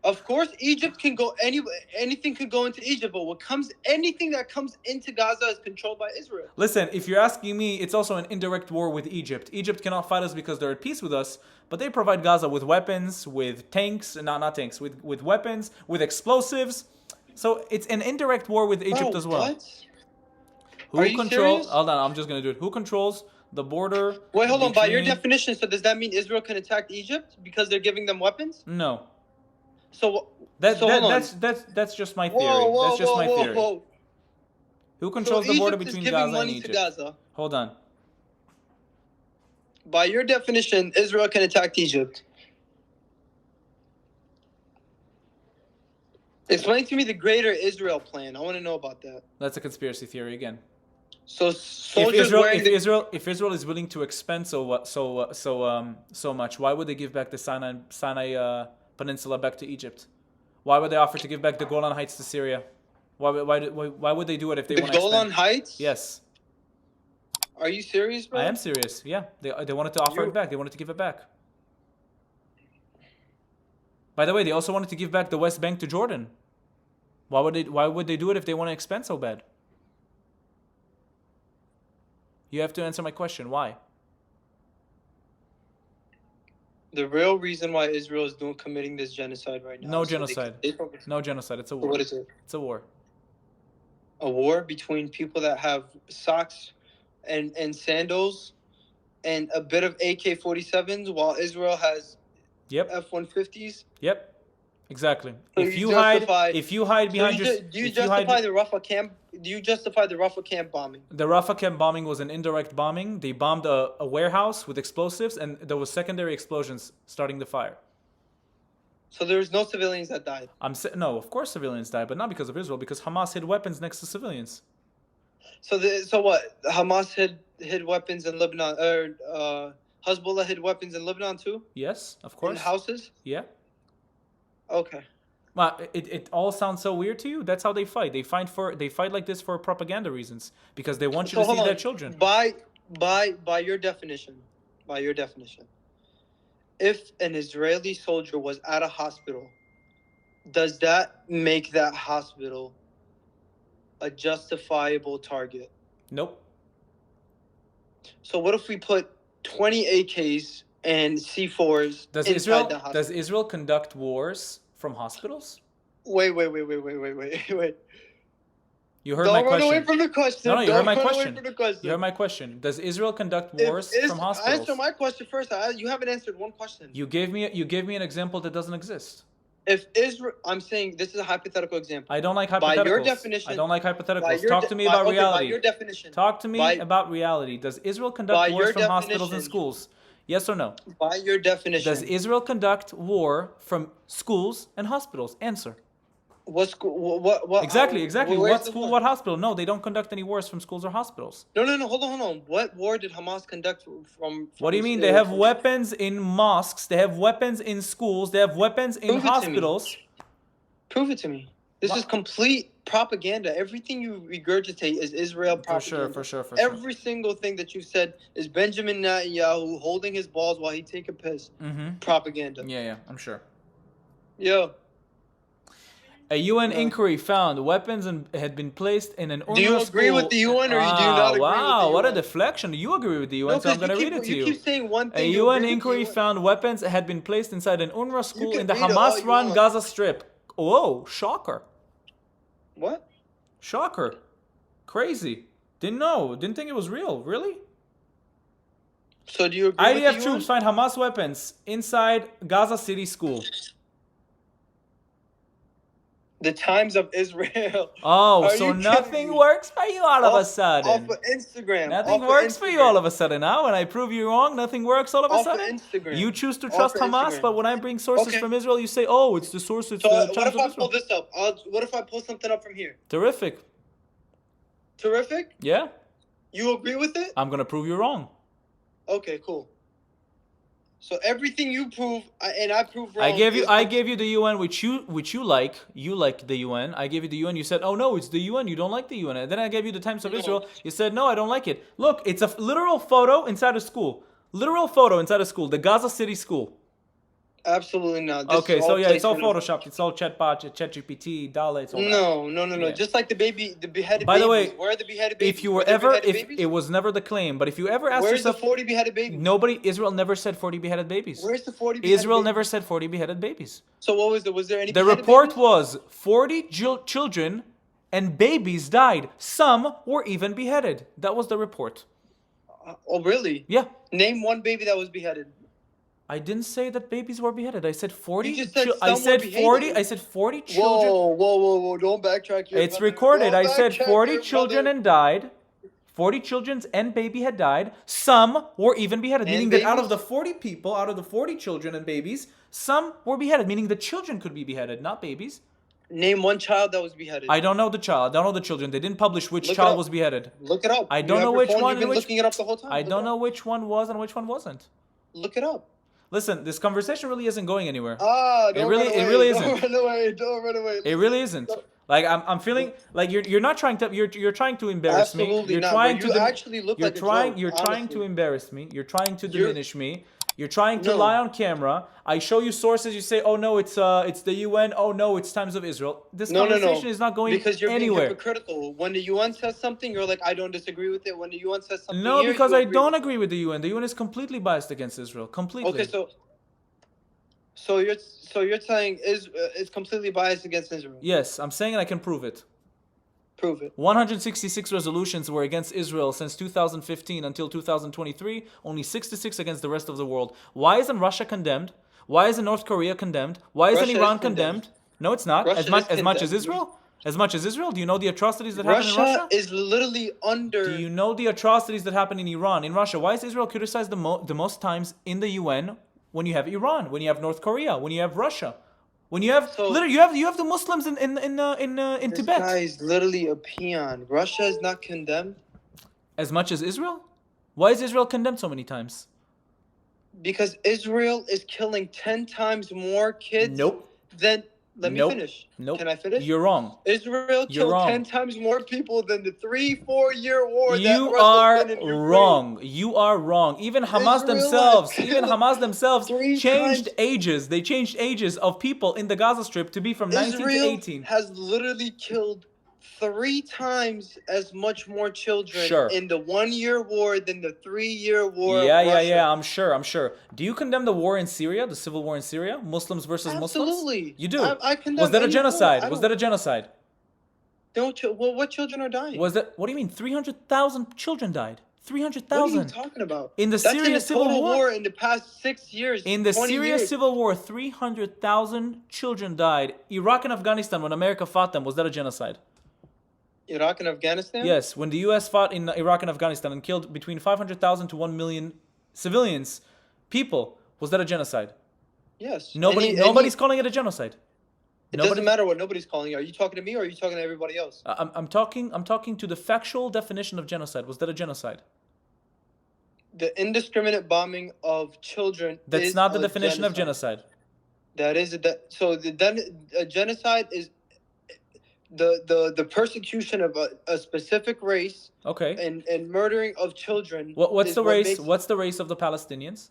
Of course, Egypt can go anything could go into Egypt, but anything that comes into Gaza is controlled by Israel. Listen, if you're asking me, it's also an indirect war with Egypt. Egypt cannot fight us because they're at peace with us, but they provide Gaza with weapons, with tanks, not tanks, with weapons, with explosives. So it's an indirect war with Egypt Bro, as well. What? Who Are you controls? serious? Hold on, I'm just gonna do it. Who controls the border? Wait, hold on. By your between- definition, so does that mean Israel can attack Egypt because they're giving them weapons? No. So hold on. That's just my theory. Whoa, That's just my whoa, theory. whoa. Who controls So the border Egypt is between giving Gaza and money to Egypt? Gaza. Hold on. By your definition, Israel can attack Egypt. Explain to me the greater Israel plan. I want to know about that. That's a conspiracy theory again. So If soldiers wearing the If Israel is willing to expend so much, why would they give back the Sinai Peninsula back to Egypt? Why would they offer to give back the Golan Heights to Syria? Why would they do it if they the want to Golan expend? Heights? Yes, Are you serious, bro? I am serious. Yeah, they wanted to offer it back. They wanted to give it back. By the way, they also wanted to give back the West Bank to Jordan. Why would they do it if they want to expand so bad? You have to answer my question. Why? The real reason why Israel is committing this genocide right now. No is so genocide. No genocide. It's a war. What is it? It's a war. A war between people that have socks and sandals and a bit of AK-47s, while Israel has Yep. F-150s. Yep. Exactly. So If you you hide justify- behind your Do you if you hide- justify the Rafah camp? Do you justify the Rafah camp bombing? the Rafah camp bombing was an indirect bombing. They bombed a warehouse with explosives, and there was secondary explosions starting the fire. So there was no civilians that died. No, of course civilians died, but not because of Israel, because Hamas hid weapons next to civilians. So what? Hamas hid weapons in Lebanon, or Hezbollah hid weapons in Lebanon too? Yes, of In course. houses? Yeah. Okay. Well, it all sounds so weird to you. That's how they fight. They fight like this for propaganda reasons because they want you to see hold their on. children. By your definition, if an Israeli soldier was at a hospital, does that make that hospital a justifiable target? Nope. So what if we put 20 AKs and C4s Does inside the hospital? Does Israel conduct wars from hospitals? Wait. You heard Don't my run question. away from the question. No, you heard Don't my run away question. from the question. You heard my question. Does Israel conduct If wars from hospitals? Answer my question first. You haven't answered one question. You gave me an example that doesn't exist. If Israel, I'm saying this is a hypothetical example. I don't like hypotheticals. By your definition- I don't like By hypotheticals. your Talk de- to me by- about okay, reality. By your definition. Talk to me by- about reality. Does Israel By conduct wars your from hospitals and definition- schools? Yes or no? By your definition. Does Israel conduct war from schools and hospitals? Answer. What school? What? Exactly. where's What the school, war? what hospital? No, they don't conduct any wars from schools or hospitals. No. Hold on. What war did Hamas conduct from? What do you mean? They have weapons in mosques, they have weapons in schools, they have weapons in Prove it to me. hospitals. Prove it to me. This What? is complete propaganda. Everything you regurgitate is Israel propaganda. For sure. Every single thing that you said is Benjamin Netanyahu holding his balls while he take a piss. Mm-hmm. Propaganda. Yeah, I'm sure. Yo, A UN Yeah. inquiry found weapons had been placed in an UNRWA do you agree school. with the UN or you do not agree with the Wow, UN? what a deflection. You agree with the UN, so I'm going to read it to You you. keep saying one A thing. you UN agree with inquiry the UN. found weapons had been placed inside an UNRWA school can in the read it all you Hamas-run want. Gaza Strip. Whoa, shocker. What? Shocker. Crazy. Didn't think it was real. Really? So do you agree IDF with the troops UN? find Hamas weapons inside Gaza City school. The Times of Israel. Oh, Are so you kidding nothing me? works for you all of a Off sudden. of Instagram. Nothing Off works of for you Instagram. all of a sudden. Now, when I prove you wrong, nothing works all of a Off of sudden. Instagram. You choose to Off trust of Hamas, Instagram. but when I bring sources Okay. from Israel, you say, "Oh, it's the source. It's So the what Times if of I Israel." pull this up? What if I pull something up from here? Terrific. Terrific. Yeah, You agree with it? I'm gonna prove you wrong. Okay, cool. So everything you prove and I prove wrong. I gave you the UN, which you like. You like the UN. I gave you the UN. You said, "Oh no, it's the UN. You don't like the UN." And then I gave you the Times of Israel. You said, "No, I don't like it." Look, it's a literal photo inside a school. Literal photo inside a school. The Gaza City school. Absolutely not. This Okay, is so yeah, it's all placement of- photoshopped. It's all chatbot, ChatGPT, DALL-E. It's all that. No. Yeah. Just like the beheaded By the babies. way, Where are the beheaded babies? if you were Were there ever, beheaded if babies? it was never the claim, but if you ever asked Where's the yourself, 40 beheaded babies? nobody, Israel never said 40 beheaded babies. Where's the 40 beheaded Israel babies? never said 40 beheaded babies. So what was there? Was there any The beheaded report babies? was 40 children and babies died. Some were even beheaded. That was the report. Oh, really? Yeah. Name one baby that was beheaded. I didn't say that babies were beheaded. I said 40. You just said I some said were 40. beheaded. I said 40 children. Whoa. Don't backtrack your It's brother. recorded. Don't I said backtrack 40 your children brother. and died. 40 children and baby had died. Some were even beheaded, And meaning that out of babies? the 40 people, out of the 40 children and babies, some were beheaded, meaning the children could be beheaded, not babies. Name one child that was beheaded. I don't know the child. I don't know the children. They didn't publish which Look it child up. was beheaded. Look it up. I You don't have know your which phone, one You've and been which. looking it up the whole time. I Look don't it know up. which one was and which one wasn't. Look it up. Listen, this conversation really isn't going anywhere. Don't really- run it away. really Don't isn't. run away. Don't run away. It really isn't. Like I'm feeling like you're not trying to you're trying to embarrass me. Absolutely You're not, trying bro. to You actually look you're like a trying joke, you're trying to honestly. embarrass me. You're trying to You're- diminish me. You're trying to No. lie on camera. I show you sources. You say, "Oh no, it's the UN. Oh no, it's Times of Israel." This No. conversation is not going Because you're anywhere. being hypocritical. When the UN says something, you're like, I don't disagree with it. When the UN says something, No, here, because you I agree don't with it. agree with the UN. The UN is completely biased against Israel. Completely. Okay, so you're saying is completely biased against Israel. Yes, I'm saying, and I can prove it. Prove it. 166 resolutions were against Israel since 2015 until 2023, only 66 against the rest of the world. Why isn't Russia condemned? Why isn't North Korea condemned? Why isn't Russia Iran is condemned. condemned? No, it's not. Russia As much is as much as condemned. Israel? As much as Israel? Do you know the atrocities that happen in Russia Russia? is literally under. Do you know the atrocities that happen in Iran, in Russia? Why is Israel criticized the most times in the UN when you have Iran, when you have North Korea, when you have Russia? When you have So- literally you have the Muslims in This Tibet. guy is literally a peon. Russia is not condemned As much as Israel? Why is Israel condemned so many times? because Israel is killing 10 times more kids Nope. than. Let me Nope. finish. Nope. Can I finish? You're wrong. Israel You're killed wrong. 10 times more people than the 3-4 year war that You Russia's are been in Ukraine. wrong. You are wrong. Even Hamas Israel themselves, has even killed Hamas themselves 3 changed times- ages. They changed ages of people in the Gaza Strip to be from 19 to Israel 18. has literally killed 3 times as much more children Sure. in the 1 year war than the 3-year war. Yeah, of Russia. I'm sure. Do you condemn the war in Syria, the civil war in Syria? Muslims versus Muslims? Absolutely. You do. I condemn Was that a any war. genocide? I Was don't- that a genocide? Well, what children are dying? Was that what do you mean 300,000 children died? What are you 300,000. talking about? In the That's Syria in the civil total war? in the past 6 years. In the 20 Syria years. civil war, 300,000 children died. Iraq and Afghanistan, when America fought them, was that a genocide? Iraq and Afghanistan? Yes, when the U.S. fought in Iraq and Afghanistan and killed between 500,000 to 1 million civilians, people, was that a genocide? Yes. Nobody's calling it a genocide. It doesn't matter what nobody's calling it. Are you talking to me or are you talking to everybody else? I'm talking to the factual definition of genocide. Was that a genocide? The indiscriminate bombing of children. That's is not the a definition of genocide. That is a genocide is the persecution of a specific race Okay. and murdering of children. What's is the what race? makes What's the race of the Palestinians?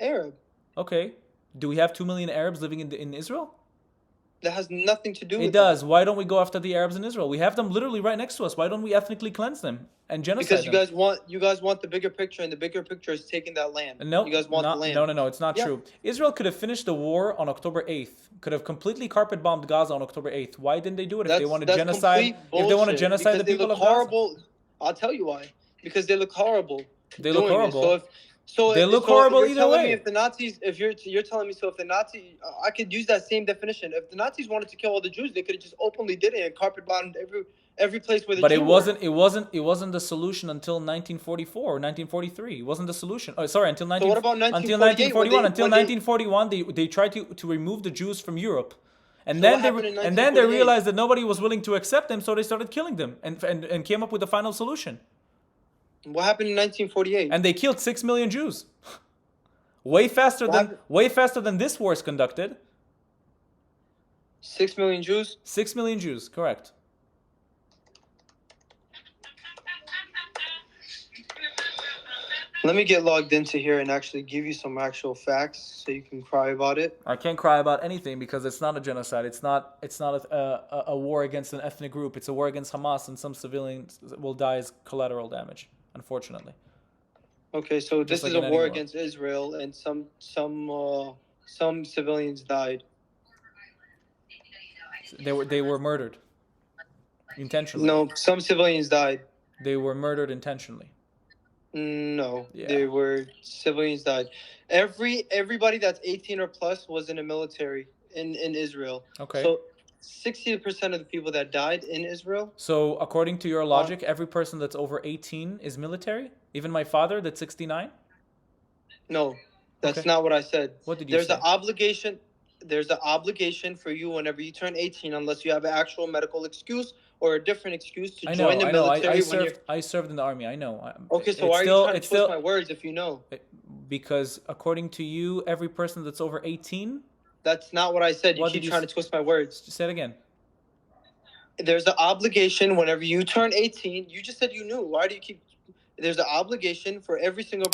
Arab? Okay. Do we have 2 million Arabs living in Israel? That has nothing to do with It does. Why don't we go after the Arabs in Israel? We have them literally right next to us. Why don't we ethnically cleanse them and genocide Because them? you guys want the bigger picture, and the bigger picture is taking that land. No, you guys want the land. No, it's not Yeah. true. Israel could have finished the war on October 8th. Could have completely carpet bombed Gaza on October 8th. Why didn't they do it if they want to That's genocide? complete If they want to bullshit, genocide the because they people look of Gaza? horrible. I'll tell you why. Because they look horrible. They look doing it. horrible. They if look horrible you're either telling way. Me if the Nazis, if you're telling me, so if the Nazi, I could use that same definition. If the Nazis wanted to kill all the Jews, they could have just openly did it and carpet bombed every place where the But Jew it wasn't the solution until 1944 or 1943. It wasn't the solution. Oh, sorry, until So what about 1948 1941. when they- Until when they- 1941, they tried to remove the Jews from Europe. And So then what happened in and then they 1948? realized that nobody was willing to accept them, so they started killing them and came up with the final solution. What happened in 1948? And they killed 6 million Jews. way faster than this war is conducted. 6 million Jews? 6 million Jews, correct. Let me get logged into here and actually give you some actual facts so you can cry about it. I can't cry about anything because it's not a genocide. It's not a war against an ethnic group. It's a war against Hamas, and some civilians will die as collateral damage, unfortunately. Okay, so this like is a in war any war. against Israel, and some civilians died. They were murdered intentionally. No, some civilians died. They were murdered intentionally. No, Yeah. they were civilians died. Everybody that's 18 or plus was in the military in Israel. Okay. So 60% of the people that died in Israel. So according to your logic, every person that's over 18 is military? Even my father that's 69? No, that's Okay. not what I said. What did you say? There's an obligation for you whenever you turn 18, unless you have an actual medical excuse or a different excuse to join the military. I served in the army. I know. Okay, so why are you trying to twist my words if you know? Because according to you, every person that's over 18. That's not what I said. You What keep did you trying to twist my words. Say it again. There's an obligation whenever you turn 18. You just said you knew. Why do you keep? There's an obligation for every single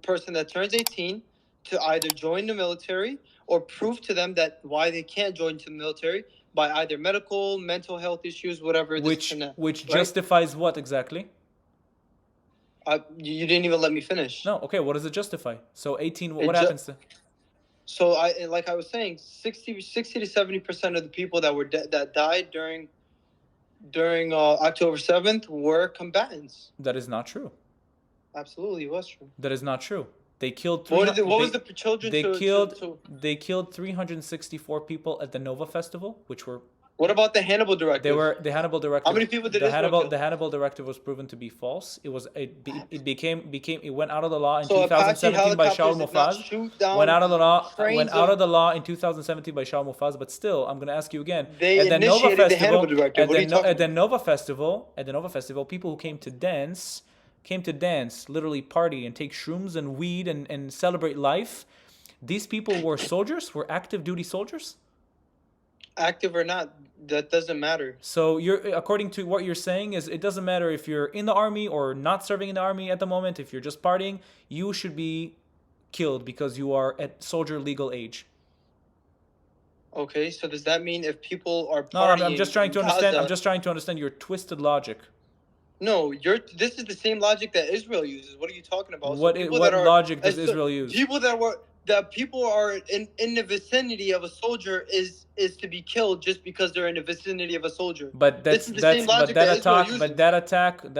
person that turns 18 to either join the military or prove to them that why they can't join to the military by either medical, mental health issues, whatever. Which right? justifies what exactly? You didn't even let me finish. No. Okay. What does it justify? So 18. What happens to? So like I was saying, 60 to 70% of the people that died during October 7th were combatants. That is not true. Absolutely, it was true. That is not true. They killed. What was the children? They killed 364 people at the Nova Festival, which were. What about the Hannibal directive? They were the Hannibal directive. How many people did Israel kill? The Hannibal directive was proven to be false. It went out of the law in So 2017 by Shaul helicopters did not shoot down Mufaz. Went out trains of the law in 2017 by Shaul Mufaz. But still, I'm going to ask you again. They initiated the Hannibal directive. What are you talking At the Nova Festival, people who came to dance, literally party and take shrooms and weed and celebrate life. These people were soldiers, were active duty soldiers. Active or not, that doesn't matter. So according to what you're saying is it doesn't matter if you're in the army or not serving in the army at the moment. If you're just partying, you should be killed because you are at soldier legal age. Okay, so does that mean if people are partying? No, I'm just trying to understand. Gaza, I'm just trying to understand your twisted logic. No, this is the same logic that Israel uses. What are you talking about? What logic does Israel use? People are in the vicinity of a soldier is to be killed just because they're in the vicinity of a soldier. But that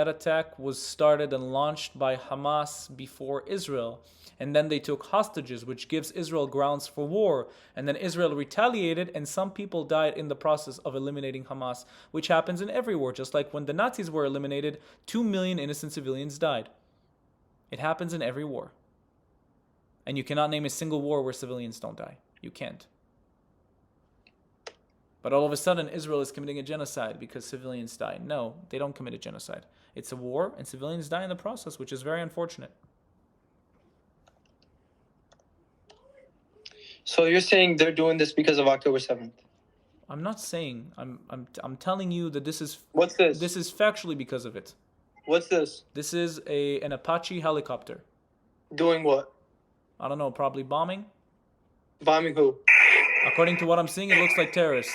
attack was started and launched by Hamas before Israel. And then they took hostages, which gives Israel grounds for war. And then Israel retaliated, and some people died in the process of eliminating Hamas, which happens in every war. Just like when the Nazis were eliminated, 2 million innocent civilians died. It happens in every war. And you cannot name a single war where civilians don't die. You can't. But all of a sudden, Israel is committing a genocide because civilians die. No, they don't commit a genocide. It's a war, and civilians die in the process, which is very unfortunate. So you're saying they're doing this because of October 7th? I'm not saying. I'm telling you that this is. What's this? This is factually because of it. What's this? This is an Apache helicopter. Doing what? I don't know, probably bombing. Bombing who? According to what I'm seeing, it looks like terrorists.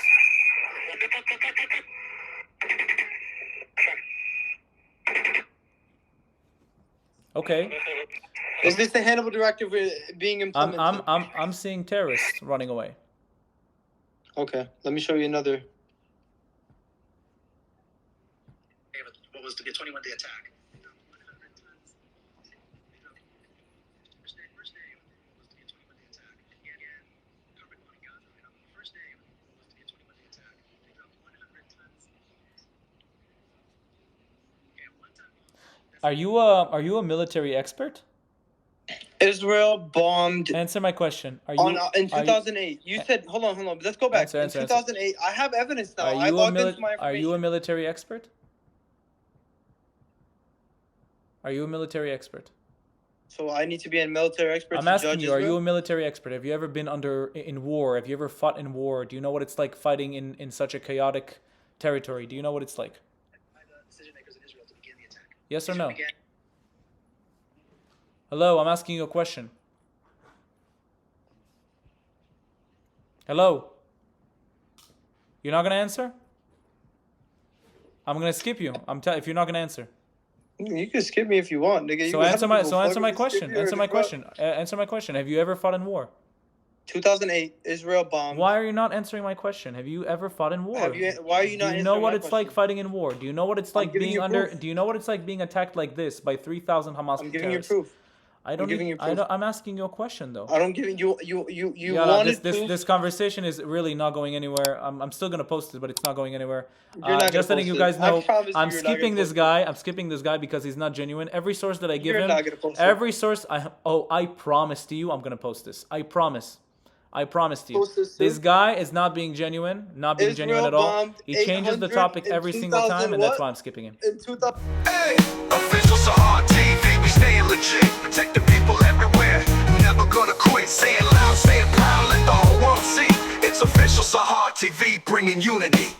Okay. Is this the Hannibal directive being implemented? I'm seeing terrorists running away. Okay, let me show you another. What was the 21 day attack? Are you a military expert? Israel bombed. Answer my question. Are you in 2008? You said hold on. Let's go back. In 2008, I have evidence now. I logged into my information. Are you a military expert? Are you a military expert? So I need to be a military expert I'm to asking judge you, are you Israel? a military expert? Have you ever been in war? Have you ever fought in war? Do you know what it's like fighting in such a chaotic territory? Do you know what it's like? By the decision makers in Israel to begin the attack. Yes or Israel no? began- Hello, I'm asking you a question. Hello? You're not gonna answer? I'm gonna skip you. If you're not gonna answer. You can skip me if you want, nigga. So You answer my have people answer my fucking skip question. you Answer my already, bro. question. Answer my question. Have you ever fought in war? 2008, Israel bombed. Why are you not answering my question? Have you ever fought in war? Why are you not Do you know answering what my it's like question? fighting in war? Do you know what it's like giving being you under? proof. Do you know what it's like being attacked like this by 3,000 Hamas I'm giving you terrorists? proof. I don't. giving you proof. I'm asking you a question though. I don't give you Yeah, wanted this proof. this conversation is really not going anywhere. I'm still gonna post it, but it's not going anywhere. You're not gonna Just letting post you it. guys I know, promise you I'm you're not skipping gonna this post guy. I'm skipping this guy because he's not genuine. Every source that I give You're him, not gonna post it. every source I promise to you, I'm gonna post this. I promise. I promise to you. Post this This soon. guy is not being genuine, not being Israel genuine at all. bombed He changes the 800 topic in every single 2000 time, and that's what? why I'm skipping him. In 2000. Hey, official Sahar TV, we staying legit. Protect the people everywhere. Never gonna quit. Say it loud, say it proud, let the whole world see. It's official Sahar TV, bringing unity.